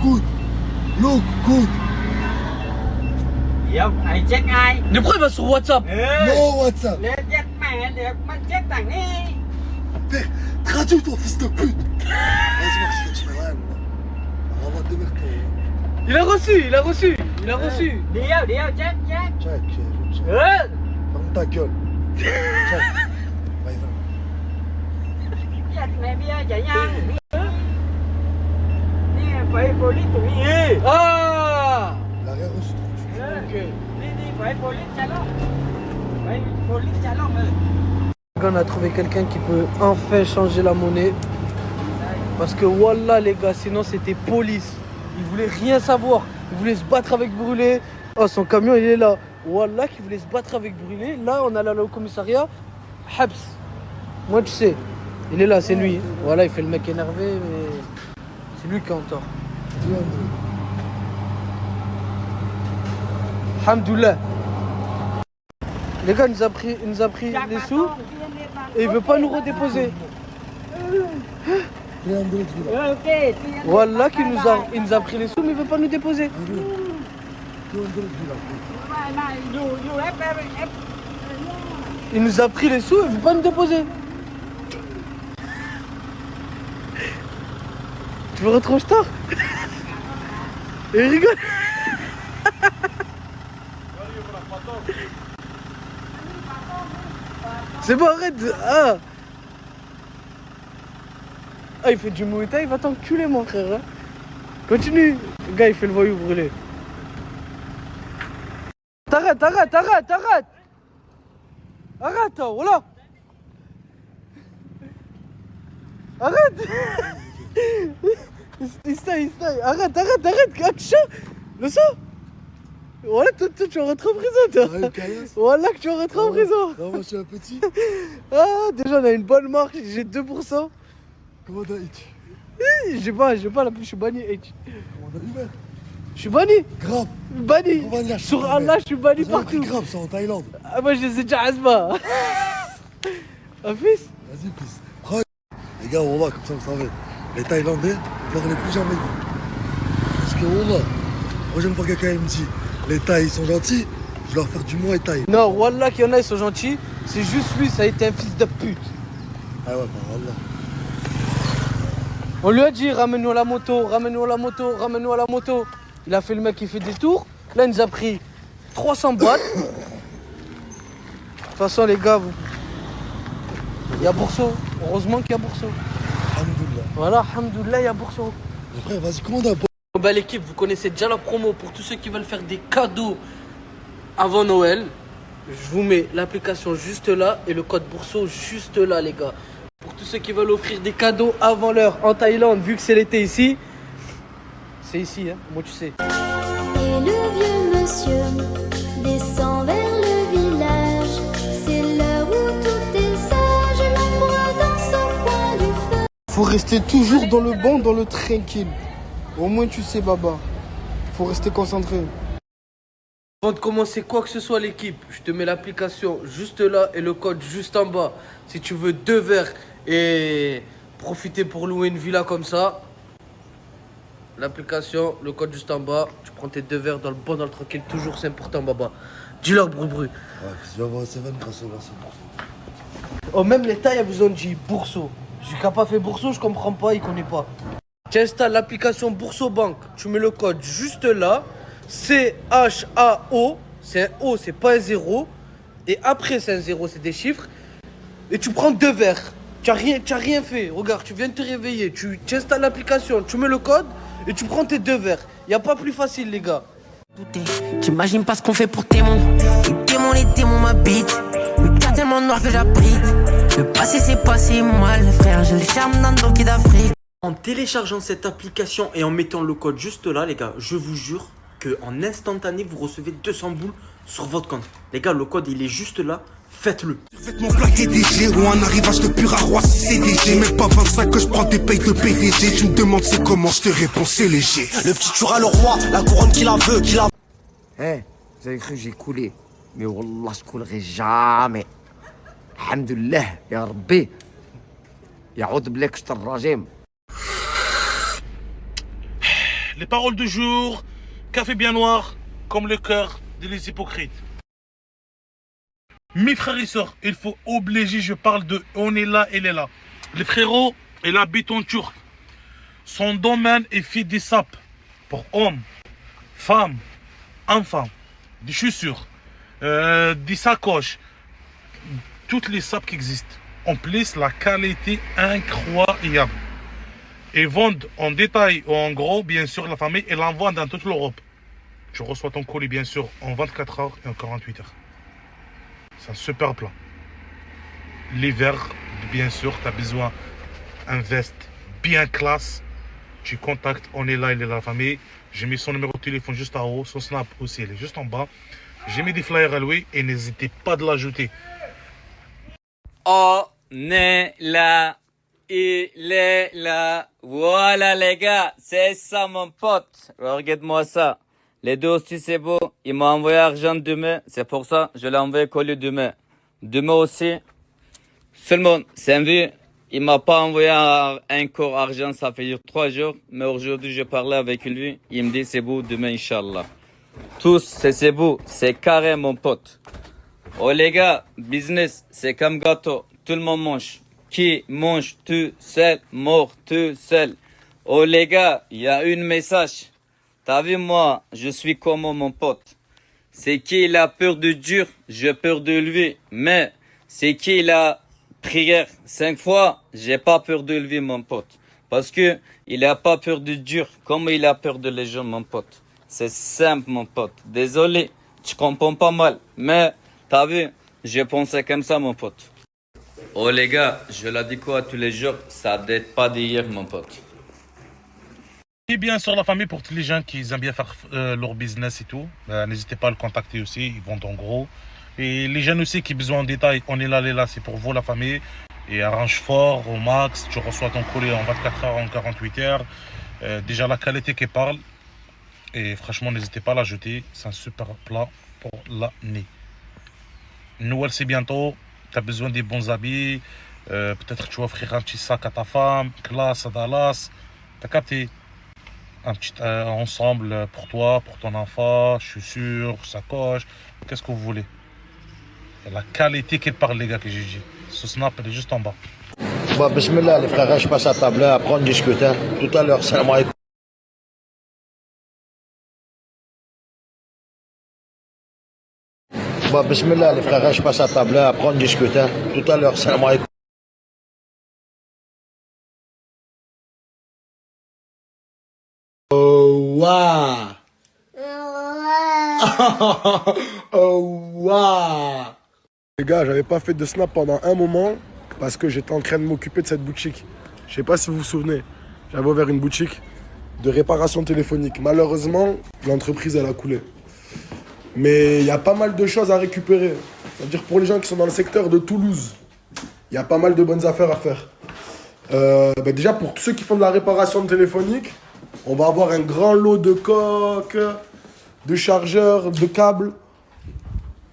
Look, good. Hiểu. Ai check ai. Mais pourquoi il va sur WhatsApp? No WhatsApp. Để check mẹ được. Mình check thằng đi. Père, traduis ton fils de pute. Vas-y, Maxime, tu mets rien, là. On va te mettre. Il a reçu. Điều check. Check. Ừ. Ferme ta gueule. Check. My friend. Check mẹ bia chạy nhau. Nè phải police tụi đi. Ah. Il a rien reçu. Ok. Đi phải police chalon. Phải police chalon. On a trouvé quelqu'un qui peut enfin changer la monnaie. Parce que wallah les gars, sinon c'était police. Il voulait rien savoir. Il voulait se battre avec Brûlé. Oh, son camion il est là. Wallah qui voulait se battre avec Brûlé. Là on allé au commissariat. Habs. Moi tu sais. Il est là, c'est lui. Voilà, il fait le mec énervé, mais c'est lui qui est en tort. Alhamdoulilah. Les gars, il nous a pris les sous et il veut pas nous redéposer. Ok. Wallah qu'il nous a pris les sous mais il veut pas nous déposer. Il nous a pris les sous et il veut pas nous déposer. Tu me retrouves tard? Et il rigole. C'est bon, arrête. Ah, il fait du Muay Thai, il va t'enculer mon frère. Hein. Continue. Le gars, il fait le voyou brûlé. T'arrêtes. Arrête, voilà. Arrête. Essaye. Arrête. Action. Le sang. Voilà, toi, tu vas rentrer en prison, toi. Voilà que tu vas rentrer en prison. Non, moi, je suis un petit. Ah, déjà, on a une bonne marque, j'ai 2%. Comment t'as H? J'ai pas, là, je suis banni, H. Comment t'as Uber? Je suis banni. Grave. Banni. Sur Allah, je suis banni partout. Grave, c'est en Thaïlande. Ah, moi, je les ai déjà asma. Un fils. Vas-y, fils. Prends. Les gars, Wallah, comme ça vous savez, les Thaïlandais, ne parlez plus jamais vous. Parce que Wallah, la prochaine fois que quelqu'un me dit les Thaïs ils sont gentils, je vais leur faire du Muay Thaï. Non, Wallah qu'il y en a, ils sont gentils. C'est juste lui, ça a été un fils de pute. Ah ouais, bah Wallah. On lui a dit ramène-nous à la moto, ramène-nous à la moto, ramène-nous à la moto. Il a fait le mec qui fait des tours. Là, il nous a pris 300 balles. De toute façon, les gars, il y a Bourseau. Heureusement qu'il y a Bourseau. Alhamdoulilah. Voilà, alhamdoulilah, il y a Bourseau. Mais frère, vas-y, commande un bon. Bah, l'équipe, vous connaissez déjà la promo pour tous ceux qui veulent faire des cadeaux avant Noël. Je vous mets l'application juste là et le code Bourseau juste là, les gars. Pour tous ceux qui veulent offrir des cadeaux avant l'heure en Thaïlande, vu que c'est l'été ici, c'est ici, hein, moi tu sais. Et le vieux monsieur descend vers le village. C'est l'heure où tout est sage, l'ombre dans son coin du feu. Faut rester toujours dans le bon, dans le tranquille. Au moins tu sais, Baba. Faut rester concentré. Avant de commencer quoi que ce soit l'équipe, je te mets l'application juste là et le code juste en bas. Si tu veux 2 verres et profiter pour louer une villa comme ça, l'application, le code juste en bas, tu prends tes 2 verres dans le bon, dans le tranquille, toujours c'est important, Baba. Dis-leur, Brubru. Ouais, je vais avoir 7 grâce au Bourseau. Oh, même l'État, il y a besoin de dire Bourseau. Celui qui n'a pas fait Bourseau, je comprends pas, il connaît pas. Tu installes l'application Bourseau Bank, tu mets le code juste là, CHAO, c'est un O, c'est pas un 0, et après c'est un 0, c'est des chiffres, et tu prends 2 verres. Tu n'as rien fait, regarde, tu viens de te réveiller, tu installes l'application, tu mets le code, et tu prends tes 2 verres. Il n'y a pas plus facile, les gars. T'imagines pas ce qu'on fait pour témoin. Les démons m'habitent. Le cœur tellement noir que j'abrite. Le passé c'est passé mal, frère. J'ai le charme d'un donkey d'Afrique. En téléchargeant cette application et en mettant le code juste là, les gars, je vous jure qu'en instantané, vous recevez 200 boules sur votre compte. Les gars, le code, il est juste là. Faites-le. Faites-moi plaquer DG ou un arrivage de pur à roi si c'est DG. Même pas 25 que je prends tes payes de PDG. Tu me demandes c'est comment, je te réponds c'est léger. Le petit tuera le roi, la couronne qu'il a veut, qu'il a. Eh, vous avez cru que j'ai coulé. Mais wallah, je coulerai jamais. Alhamdulillah, ya Rabbi. Yaoud blek shtar rajim. Les paroles du jour, café bien noir, comme le cœur des hypocrites. Mes frères et sœurs, il faut obliger, je parle de on est là, il est là. Le frérot, il habite en Turc. Son domaine est fait des sapes pour hommes, femmes, enfants, des chaussures, des sacoches, toutes les sapes qui existent. En plus, la qualité incroyable. Ils vendent en détail ou en gros, bien sûr, la famille, et l'envoie dans toute l'Europe. Tu reçois ton colis, bien sûr, en 24 heures et en 48 heures. C'est un super plat. L'hiver, bien sûr, tu as besoin d'un veste bien classe. Tu contactes, on est là, il est là, la famille. J'ai mis son numéro de téléphone juste en haut, son snap aussi, il est juste en bas. J'ai mis des flyers à louer et n'hésitez pas de l'ajouter. On est là, il est là. Voilà les gars, c'est ça mon pote. Regarde-moi ça. Les deux aussi c'est beau. Il m'a envoyé argent demain. C'est pour ça je l'ai envoyé colis demain. Demain aussi. Seulement, c'est un vieux. Il m'a pas envoyé encore argent, ça fait 3 jours. Mais aujourd'hui, je parlais avec lui. Il me dit c'est beau demain, Inch'Allah. Tous, c'est beau. C'est carré, mon pote. Oh les gars, business, c'est comme gâteau. Tout le monde mange. Qui mange tout seul, mort tout seul. Oh les gars, il y a un message. T'as vu moi, je suis comme mon pote. C'est qui il a peur de Dieu, j'ai peur de lui. Mais c'est qui il a prière 5 fois, j'ai pas peur de lui mon pote. Parce que il a pas peur de Dieu, comme il a peur de les gens mon pote. C'est simple mon pote. Désolé, tu comprends pas mal. Mais t'as vu, j'ai pensé comme ça mon pote. Oh les gars, je l'ai dit quoi tous les jours, ça date pas d'hier mon pote. Et bien sûr la famille pour tous les gens qui aiment bien faire leur business et tout, n'hésitez pas à le contacter aussi, ils vendent en gros. Et les jeunes aussi qui ont besoin de détails, on est là, c'est pour vous la famille. Et arrange fort au max, tu reçois ton colis en 24 heures, en 48 heures. Déjà la qualité qui parle. Et franchement n'hésitez pas à l'ajouter, c'est un super plat pour l'année. Noël c'est bientôt, tu as besoin des bons habits, Peut-être tu vas offrir un petit sac à ta femme, classe à Dallas. T'as capté? Un petit ensemble pour toi, pour ton enfant, chaussures, sacoche. Qu'est-ce que vous voulez? Et la qualité qui parle, les gars, que j'ai dit. Ce snap, elle est juste en bas. Bah, bismillah, les frères, je passe à table là, après on discute. Hein. Tout à l'heure, salam alaikum. Bah, bismillah, les frères, je passe à table là, après on discute. Hein. Tout à l'heure, salam alaikum. Oh, waouh! Oh, waouh! Les gars, j'avais pas fait de snap pendant un moment parce que j'étais en train de m'occuper de cette boutique. Je sais pas si vous vous souvenez, j'avais ouvert une boutique de réparation téléphonique. Malheureusement, l'entreprise, elle a coulé. Mais il y a pas mal de choses à récupérer. C'est-à-dire pour les gens qui sont dans le secteur de Toulouse, il y a pas mal de bonnes affaires à faire. Déjà, pour tous ceux qui font de la réparation téléphonique, on va avoir un grand lot de coques, de chargeurs, de câbles,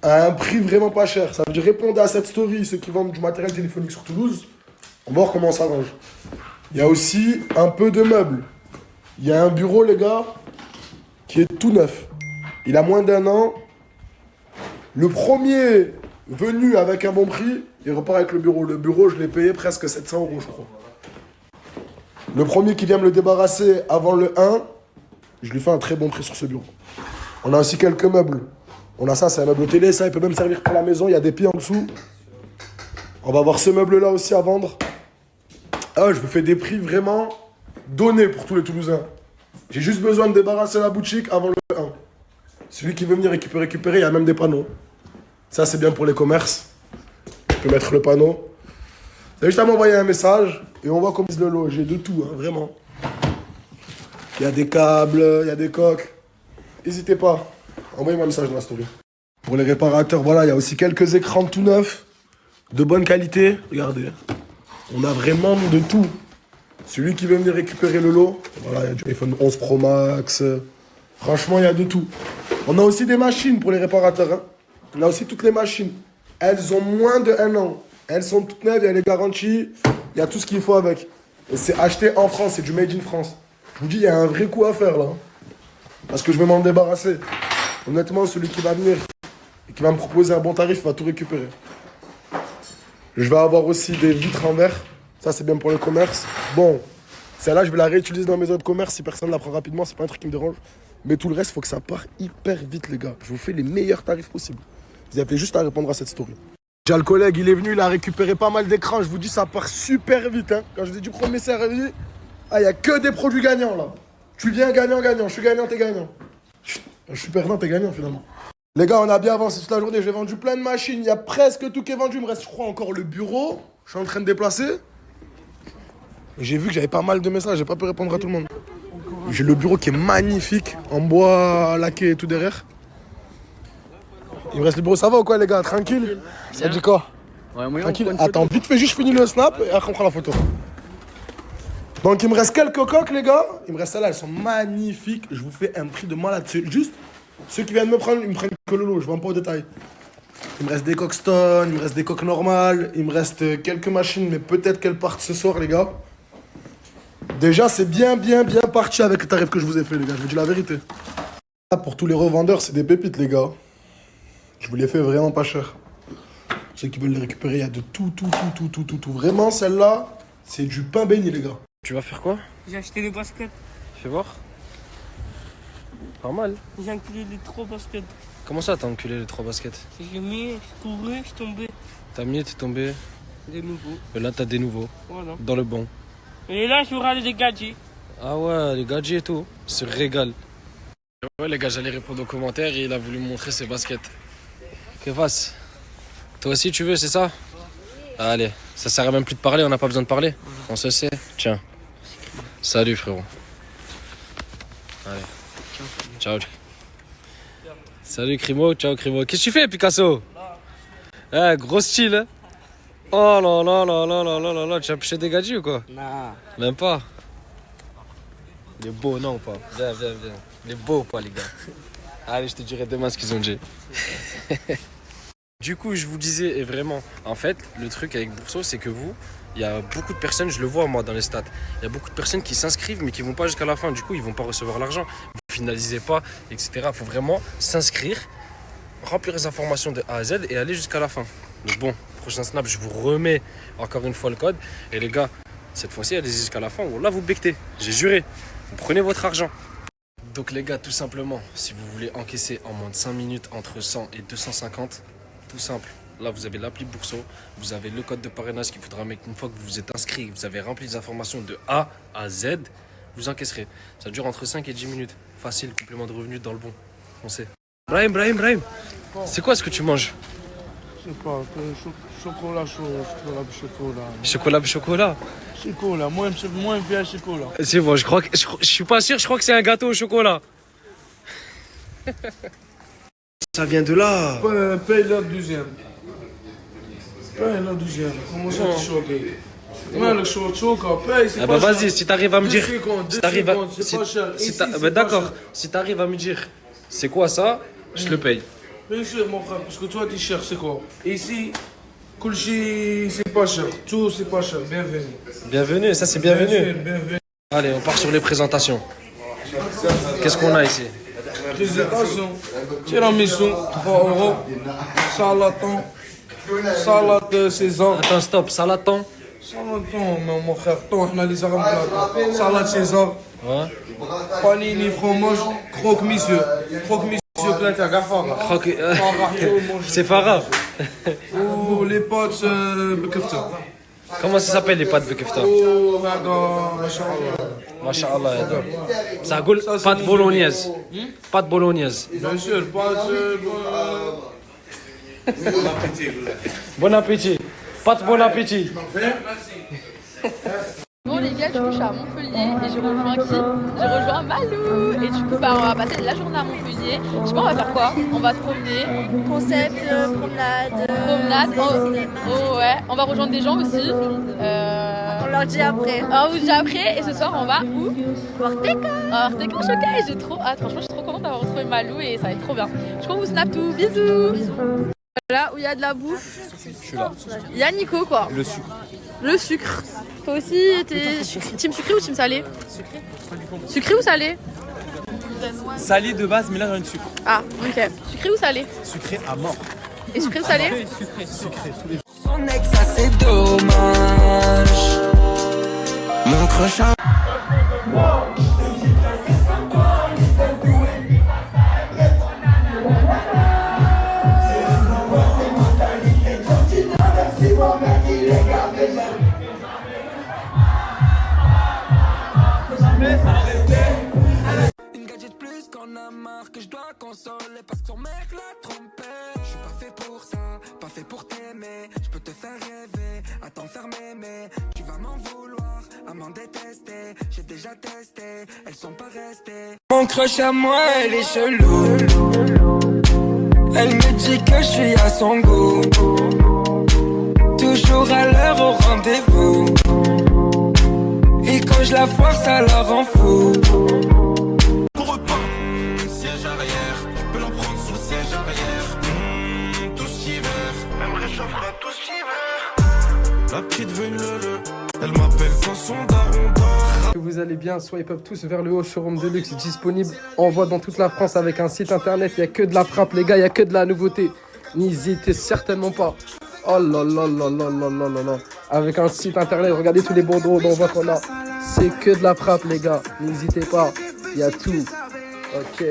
à un prix vraiment pas cher. Ça veut dire répondre à cette story, ceux qui vendent du matériel téléphonique sur Toulouse, on va voir comment on s'arrange. Il y a aussi un peu de meubles. Il y a un bureau, les gars, qui est tout neuf. Il a moins d'1 an. Le premier venu avec un bon prix, il repart avec le bureau. Le bureau, je l'ai payé presque 700 €, je crois. Le premier qui vient me le débarrasser avant le 1, je lui fais un très bon prix sur ce bureau. On a aussi quelques meubles. On a ça, c'est un meuble télé, ça, il peut même servir pour la maison, il y a des pieds en dessous. On va avoir ce meuble-là aussi à vendre. Ah, je vous fais des prix vraiment donnés pour tous les Toulousains. J'ai juste besoin de débarrasser la boutique avant le 1. Celui qui veut venir récupérer, il y a même des panneaux. Ça, c'est bien pour les commerces. Je peux mettre le panneau. T'as juste à m'envoyer un message et on voit comment ils se le logent. J'ai de tout, hein, vraiment. Il y a des câbles, il y a des coques. N'hésitez pas, envoyez-moi un message dans la story. Pour les réparateurs, voilà, il y a aussi quelques écrans tout neufs, de bonne qualité. Regardez, on a vraiment de tout. Celui qui veut venir récupérer le lot, voilà, il y a du iPhone 11 Pro Max. Franchement, il y a de tout. On a aussi des machines pour les réparateurs. Hein. On a aussi toutes les machines. Elles ont moins de 1 an. Elles sont toutes neuves, il y a les garanties, il y a tout ce qu'il faut avec. Et c'est acheté en France, c'est du made in France. Je vous dis, il y a un vrai coup à faire là. Parce que je vais m'en débarrasser. Honnêtement, celui qui va venir et qui va me proposer un bon tarif va tout récupérer. Je vais avoir aussi des vitres en verre. Ça, c'est bien pour le commerce. Bon, celle-là, je vais la réutiliser dans mes autres commerces. Si personne ne la prend rapidement, c'est pas un truc qui me dérange. Mais tout le reste, il faut que ça parte hyper vite, les gars. Je vous fais les meilleurs tarifs possibles. Vous avez juste à répondre à cette story. Déjà, le collègue, il est venu, il a récupéré pas mal d'écrans. Je vous dis, ça part super vite. Hein. Quand je dis du premier service, il n'y a que des produits gagnants, là. Tu viens gagnant. Je suis gagnant, t'es gagnant. Je suis perdant, t'es gagnant, finalement. Les gars, on a bien avancé toute la journée. J'ai vendu plein de machines. Il y a presque tout qui est vendu. Il me reste, je crois, encore le bureau. Je suis en train de déplacer. J'ai vu que j'avais pas mal de messages. J'ai pas pu répondre à tout le monde. J'ai le bureau qui est magnifique. En bois laqué et tout derrière. Il me reste le bureau, ça va ou quoi les gars? Tranquille? Ça dit quoi? Ouais, tranquille. Attends, vite fait, juste je finis le snap et après on prend la photo. Donc il me reste quelques coques les gars. Il me reste celles-là, elles sont magnifiques. Je vous fais un prix de malade. C'est juste, ceux qui viennent me prendre, ils me prennent que le lot, je vends pas au détail. Il me reste des coques stone, il me reste des coques normales. Il me reste quelques machines, mais peut-être qu'elles partent ce soir les gars. Déjà c'est bien parti avec le tarif que je vous ai fait les gars, je vous dis la vérité. Pour tous les revendeurs, c'est des pépites les gars. Je vous les fais vraiment pas cher. Ceux qui veulent les récupérer, il y a de tout. Vraiment, celle-là, c'est du pain béni, les gars. Tu vas faire quoi? J'ai acheté des baskets. Fais voir. Pas mal. J'ai enculé les 3 baskets. Comment ça, t'as enculé les 3 baskets? J'ai mis, je courais, je suis tombé. T'as mis, t'es tombé. Des nouveaux. Et là, t'as des nouveaux. Voilà. Dans le bon. Et là, je râle des gadgets. Ah ouais, les gadgets et tout. Se régale. Ouais, les gars, j'allais répondre aux commentaires et il a voulu me montrer ses baskets. Que fasse? Toi aussi tu veux, c'est ça? Allez, ça sert à même plus de parler, on n'a pas besoin de parler. On se sait. Tiens. Salut frérot. Allez. Ciao. Salut Crimo, ciao Crimo. Qu'est-ce que tu fais Picasso? Eh, gros style hein? Oh là, tu as pêché des gadgets ou quoi? Non. Même pas? Il est beau non ou pas? Viens. Il est beau ou pas les gars? Allez, je te dirai demain ce qu'ils ont dit. Du coup, je vous disais, et vraiment, en fait, le truc avec Bourso, c'est que vous, il y a beaucoup de personnes, je le vois moi dans les stats, il y a beaucoup de personnes qui s'inscrivent mais qui vont pas jusqu'à la fin. Du coup, ils vont pas recevoir l'argent, vous finalisez pas, etc. Il faut vraiment s'inscrire, remplir les informations de A à Z et aller jusqu'à la fin. Donc bon, prochain snap, je vous remets encore une fois le code. Et les gars, cette fois-ci, allez jusqu'à la fin. Là, vous bectez, j'ai juré. Vous prenez votre argent. Donc les gars, tout simplement, si vous voulez encaisser en moins de 5 minutes entre 100 et 250, tout simple. Là, vous avez l'appli Bourso, vous avez le code de parrainage qu'il faudra mettre une fois que vous vous êtes inscrit, vous avez rempli les informations de A à Z, vous encaisserez. Ça dure entre 5 et 10 minutes. Facile, complément de revenu dans le bon. On sait. Brahim, c'est quoi ce que tu manges? Je sais pas, chocolat chaud, Chocolat. Chocolat, moi bien chocolat. C'est bon, je suis pas sûr, je crois que c'est un gâteau au chocolat. Ça vient de là. Paye la deuxième. Comment ça tu choqué? Ouais, le chocolat, paye, c'est Ah pas bah cher. vas-y, si t'arrives à me dire. C'est pas cher. Ici, c'est D'accord, pas cher. si t'arrives à me dire c'est quoi ça, je le paye. Bien sûr, mon frère, parce que toi, tu cherches, c'est quoi? Ici, Kulchi, c'est pas cher. Tout, c'est pas cher. Bienvenue. Bienvenue, ça c'est bienvenu. Bienvenue. Allez, on part sur les présentations. Qu'est-ce qu'on a ici? Présentation. Tiramisu, 3 €. Salade César. Attends, stop, salaton. Salaton, mon frère, toi, on a les arabes là. Salade César. Ouais. Panini, fromage, croque-monsieur. Croque-monsieur, plein de gafara. C'est Farah. Ou les pâtes bekefta. Comment ça s'appelle les pâtes bekefta? Ou, machallah. Masha'Allah. Ça goûte pâte bolognaise. Pâte bolognaise. Bien sûr, pâtes. Bon appétit. Pâte bon appétit. Bon les gars, du coup je suis à Montpellier et je rejoins qui? Je rejoins Malou. Et du coup bah on va passer la journée à Montpellier. Je sais pas on va faire quoi? On va se promener. Concept, promenade. Oh ouais, on va rejoindre des gens aussi. On leur dit après. On vous dit après et ce soir on va où? Ortega Showcase. J'ai trop hâte, franchement je suis trop contente d'avoir retrouvé Malou et ça va être trop bien. Je compte vous snap tout, bisous. Là où il y a de la bouffe. Je suis là. Il y a Nico quoi. Le sucre. Le sucre. Toi aussi, t'es team sucré ou team salé? Sucré ou salé? Salé de base, mais là j'ai une sucre. Ah, ok. Sucré ou salé? Sucré à mort. Et sucré ou salé? Sucré, tous les jours. Son ex, ça c'est dommage. Mon crush a... Une gadget plus qu'on a marre que je dois consoler parce que son mec l'a trompé. Je suis pas fait pour ça, pas fait pour t'aimer. Je peux te faire rêver, à t'enfermer mais tu vas m'en vouloir, à m'en détester. J'ai déjà testé, elles sont pas restées. Mon crush à moi, elle est chelou. Elle me dit que je suis à son goût. Toujours à l'heure au rendez-vous. Et quand je la foire, ça la rend fou. Siège arrière, tu peux l'en prendre sous le siège arrière. Tout cet hiver, elle me réchauffera tout cet hiver. La petite veut une lele, elle m'appelle quand son daron dort. Que vous allez bien, swipe up tous vers le haut, showroom de luxe disponible, envoie dans toute la France avec un site internet, il n'y a que de la frappe les gars, il n'y a que de la nouveauté, n'hésitez certainement pas. Oh là là là là là là là là. Avec un site internet, regardez tous les bandeaux d'envoi qu'on a, c'est que de la frappe les gars, n'hésitez pas, il y a tout. Ok.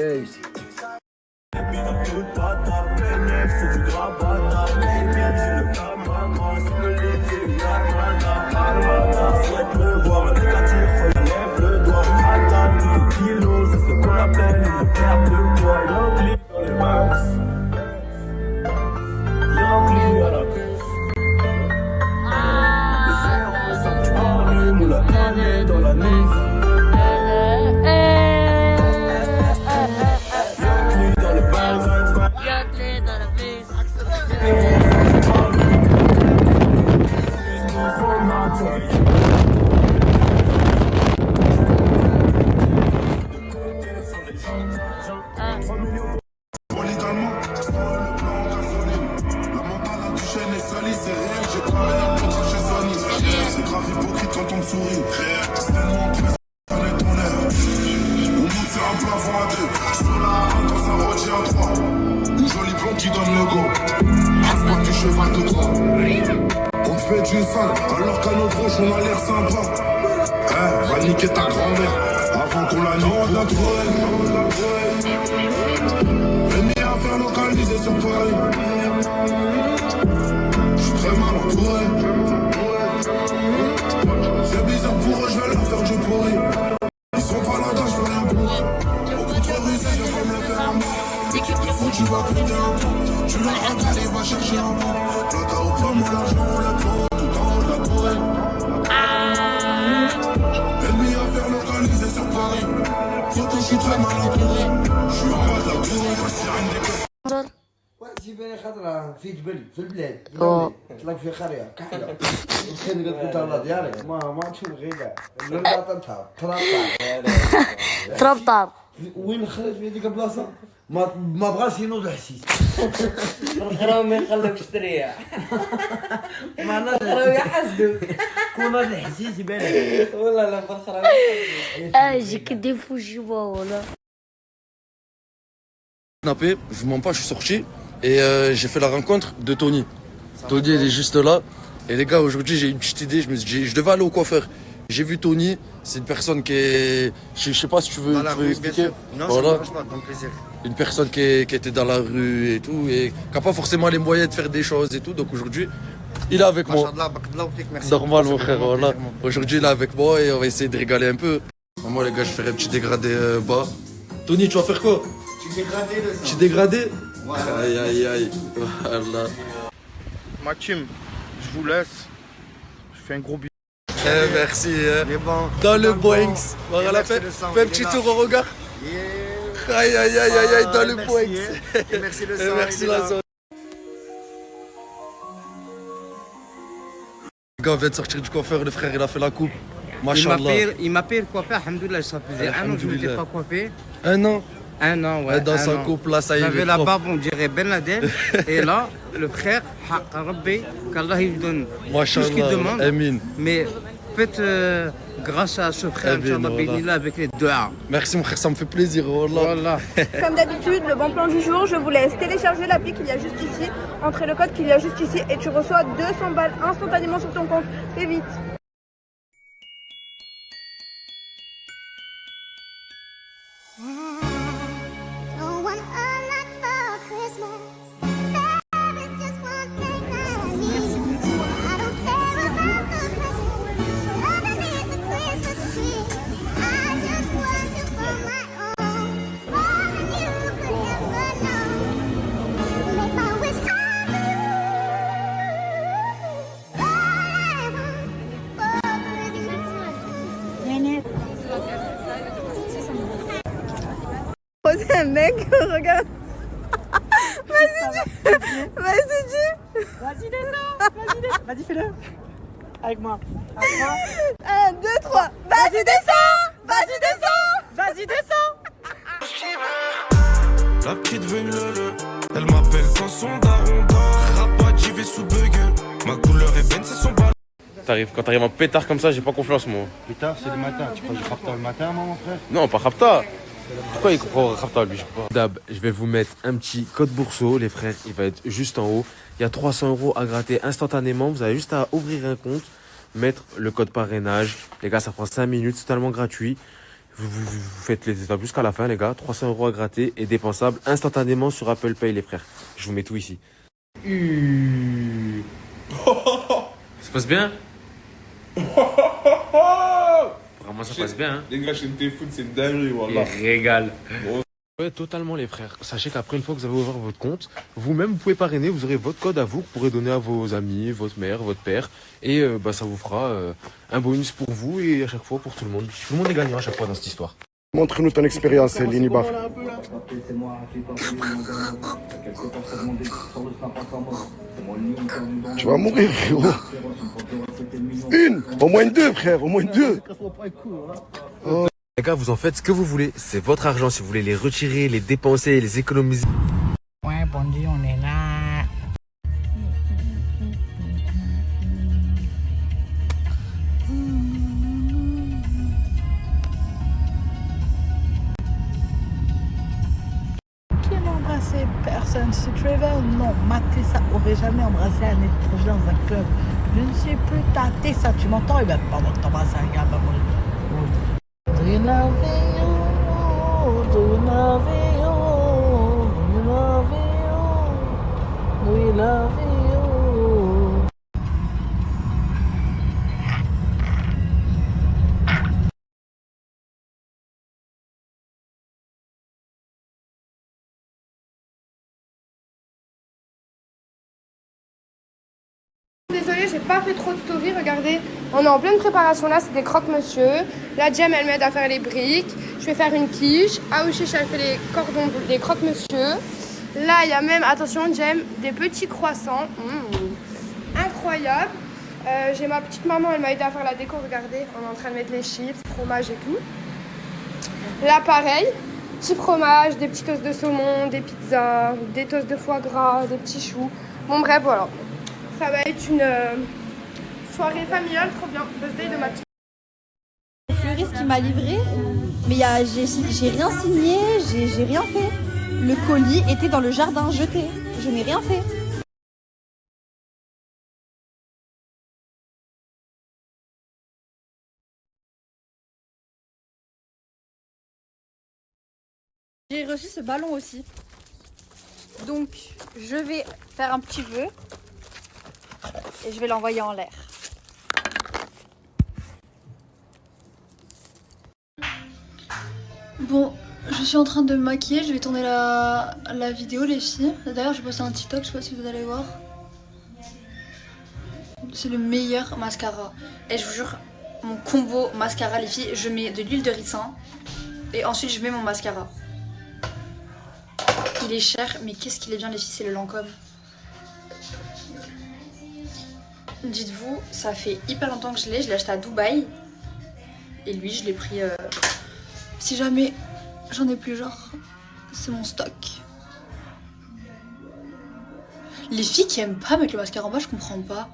fait du sale, alors qu'à notre roche on a l'air sympa. Va niquer ta grand-mère, avant qu'on la nique la tourelle. Ennemi à faire localiser sur Paris. J'suis très mal entouré. C'est bizarre pour eux, j'vais leur faire du pourri. Ils sont pas là, je veux rien pour eux. Au contre russe, je vais pas me le faire à moi. L'équipe qui fout, tu vas péter un pont. Tu la regales et va chercher un pont. Là t'as au point, moi l'argent on le prend. Tout en haut de la tourelle. Ennemi à faire localiser sur Paris. Surtout je suis très mal entouré. Je suis en mode la tourelle, la sirène des coffres. جيباني خضرة في جبل في البلاد طلق في قرية كحلة كان قلت الله ديالك ما تشوف غير البلاطة تربطر وين خرج في هذيك البلاصة ما بغاش ينوض حسيت الخراو ما يخلوكش تريح معنا الخراو يحسدوا كون هذا الحسيس يبان والله لا في الخراو j'ai que des fous voilà. Snappé, je vous mens pas, je suis sorti et j'ai fait la rencontre de Tony. Tony il est juste là. Et les gars, aujourd'hui j'ai une petite idée, je me suis dit, je devais aller au coiffeur. J'ai vu Tony, c'est une personne qui est... Je sais pas si tu veux, expliquer. Non, voilà. ça me pas, donc plaisir. Une personne qui était dans la rue et tout, et qui n'a pas forcément les moyens de faire des choses et tout. Donc aujourd'hui, il est avec moi. Normal mon frère, voilà. Aujourd'hui il est avec moi et on va essayer de régaler un peu. Moi les gars, je ferai un petit dégradé bas. Tony, tu vas faire quoi? Petit dégradé? Ouais. Aïe aïe aïe. Voilà. Maxime, je vous laisse. Je fais un gros bisou. Merci. Dans le Boeing. Voilà, fais un petit tour au regard. Aïe aïe aïe aïe aïe, dans le Boeing. Merci le sang. Merci la zone. Le gars vient de sortir du coiffeur, le frère il a fait la coupe. Machallah. Il m'a payé le coiffeur, alhamdoulilah, ça faisait un an que je ne m'étais pas coiffé. Un an? Un an, ouais. Dans sa coupe, là, ça y est. J'avais la barbe, on dirait Ben Laden. Et là, le frère, Rabbi, qu'Allah il donne tout ce qu'il demande. Amin. Mais faites grâce à ce frère, Inch'Allah, avec les doigts. Merci mon frère, ça me fait plaisir. Wallah. Comme d'habitude, le bon plan du jour, je vous laisse télécharger l'appli qu'il y a juste ici, entrer le code qu'il y a juste ici et tu reçois 200 balles instantanément sur ton compte. Fais vite. C'est un mec, regarde. Vas-y, dis. Vas-y, descends. Vas-y, fais-le. Avec moi. 1, 2, 3. Vas-y, descends. Vas-y, descends. Vas-y, descends. La petite veut le. Elle m'appelle quand son daron dort. Rapat, j'y vais sous bug. Ma couleur est benne, c'est son bal. Quand t'arrives en pétard comme ça, j'ai pas confiance moi. Pétard, c'est le matin. Tu crois que je rapta le matin, moi, mon frère? Non, pas rapta. Pourquoi il comprend rapta lui? Dab, je vais vous mettre un petit code Bourseau, les frères. Il va être juste en haut. Il y a 300 € à gratter instantanément. Vous avez juste à ouvrir un compte, mettre le code parrainage. Les gars, ça prend 5 minutes, c'est totalement gratuit. Vous faites les étapes jusqu'à la fin, les gars. 300 € à gratter et dépensable instantanément sur Apple Pay, les frères. Je vous mets tout ici. Ça se passe bien? Vraiment, ça passe bien. Hein. Les gars, chez Téfoot, c'est une dinguerie, wallah. Il régale. Ouais, totalement, les frères. Sachez qu'après, une fois que vous avez ouvert votre compte, vous-même, vous pouvez parrainer. Vous aurez votre code à vous que vous pourrez donner à vos amis, votre mère, votre père. Et ça vous fera un bonus pour vous et à chaque fois pour tout le monde. Tout le monde est gagnant à chaque fois dans cette histoire. Montre-nous ton expérience, Lini Baf. Tu vas mourir, frérot. Au moins deux, frère, au moins deux. Oh. Les gars, vous en faites ce que vous voulez. C'est votre argent. Si vous voulez les retirer, les dépenser, les économiser. Ouais, bon Dieu, on est là. Personne. Si Trevor, non. Mathé, ça aurait jamais embrassé un étranger dans un club. Je ne sais plus tâter ça, tu m'entends? Et ben, pardon, t'embrasses un gars, bah moi. Do you love you? Do you love you? Do you love you? Do you love you? Désolée, j'ai pas fait trop de story, regardez, on est en pleine préparation là, c'est des croque-monsieur. La Jem elle m'aide à faire les briques, je vais faire une quiche, Aouchiche elle fait les cordons, les croque-monsieur. Là il y a même, attention Jem, des petits croissants, incroyable. J'ai ma petite maman, elle m'a aidé à faire la déco, regardez, on est en train de mettre les chips, fromage et tout. Là pareil, petit fromage, des petits toasts de saumon, des pizzas, des toasts de foie gras, des petits choux. Bon bref voilà. Ça va être une soirée familiale trop bien. Birthday de ma petite. Le fleuriste qui m'a livré, mais j'ai rien signé, j'ai rien fait. Le colis était dans le jardin jeté. Je n'ai rien fait. J'ai reçu ce ballon aussi. Donc, je vais faire un petit vœu. Et je vais l'envoyer en l'air. Bon, je suis en train de me maquiller, je vais tourner la vidéo les filles. D'ailleurs j'ai posté un TikTok, je sais pas si vous allez voir. C'est le meilleur mascara. Et je vous jure, mon combo mascara les filles, je mets de l'huile de ricin. Et ensuite je mets mon mascara. Il est cher, mais qu'est-ce qu'il est bien les filles, c'est le Lancôme. Dites-vous, ça fait hyper longtemps que je l'ai acheté à Dubaï. Et lui, je l'ai pris... Si jamais j'en ai plus, genre, c'est mon stock. Les filles qui aiment pas mettre le mascara en bas, je comprends pas.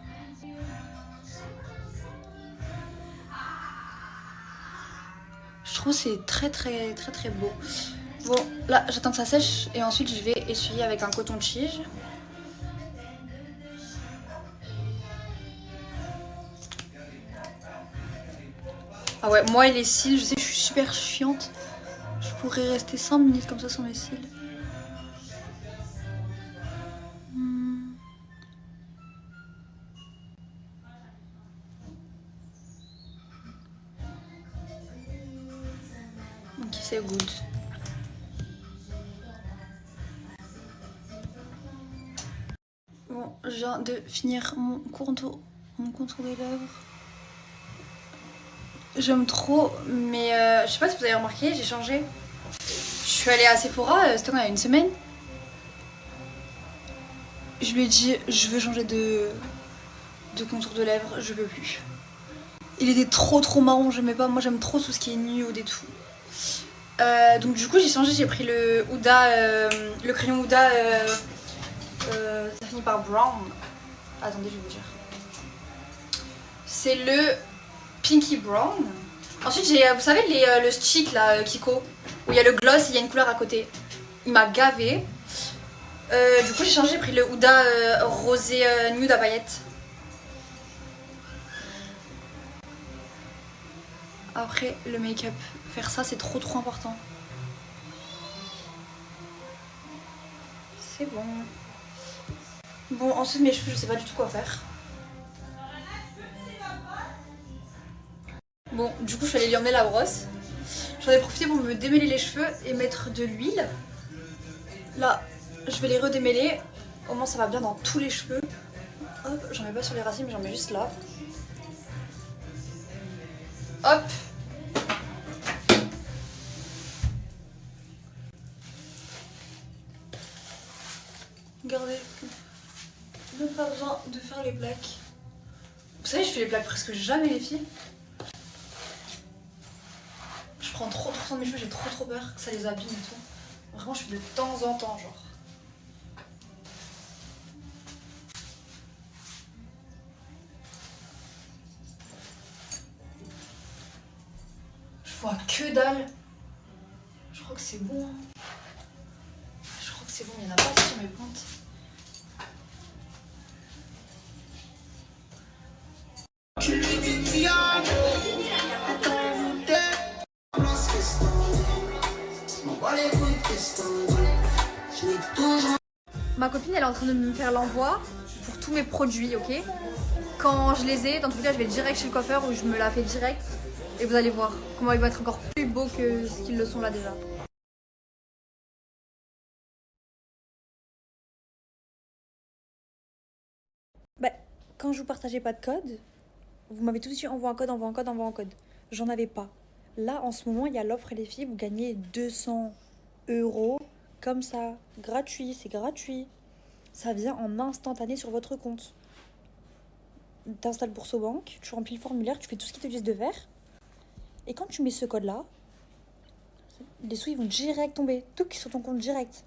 Je trouve que c'est très beau. Bon, là, j'attends que ça sèche et ensuite je vais essuyer avec un coton-tige. Ah ouais, moi et les cils, je sais que je suis super chiante. Je pourrais rester 5 minutes comme ça sans mes cils. Ok, c'est good. Bon, je viens de finir mon contour des lèvres. J'aime trop, mais je sais pas si vous avez remarqué, j'ai changé. Je suis allée à Sephora, c'était quand il y a une semaine. Je lui ai dit, je veux changer de contour de lèvres, je peux plus. Il était trop marron, j'aimais pas, moi j'aime trop tout ce qui est nude et tout. Donc du coup j'ai changé, j'ai pris le Huda, le crayon Huda, ça finit par brown. Attendez, je vais vous dire. C'est le Pinky Brown. Ensuite j'ai, vous savez le stick là, Kiko, où il y a le gloss et il y a une couleur à côté. Il m'a gavé. Du coup j'ai changé, j'ai pris le Huda rosé nude à paillettes. Après le make-up, faire ça c'est trop important. C'est bon. Bon, ensuite mes cheveux je sais pas du tout quoi faire. Bon, du coup je suis allée lui emmener la brosse. J'en ai profité pour me démêler les cheveux et mettre de l'huile. Là, je vais les redémêler. Au moins ça va bien dans tous les cheveux. Hop, j'en mets pas sur les racines mais j'en mets juste là. Hop. Regardez. Même pas besoin de faire les plaques. Vous savez, je fais les plaques presque jamais les filles. Je prends trop soin de mes cheveux, j'ai trop peur que ça les abîme et tout. Vraiment, je fais de temps en temps, genre. Je vois que dalle. Je crois que c'est bon. Hein. Je crois que c'est bon, il n'y en a pas sur mes pointes. Ma copine elle est en train de me faire l'envoi pour tous mes produits, ok? Quand je les ai, dans tous les cas je vais direct chez le coiffeur où je me la fais direct. Et vous allez voir comment ils vont être encore plus beaux que ce qu'ils le sont là déjà. Bah, quand je vous partageais pas de code, vous m'avez tout de suite envoyé un code, envoie un code, envoie un code. J'en avais pas. Là, en ce moment, il y a l'offre et les filles, vous gagnez 200 € comme ça, gratuit, c'est gratuit. Ça vient en instantané sur votre compte. T'installes Boursobank, tu remplis le formulaire, tu fais tout ce qu'ils te disent de faire. Et quand tu mets ce code-là, les sous ils vont direct tomber, tout qui sur ton compte direct.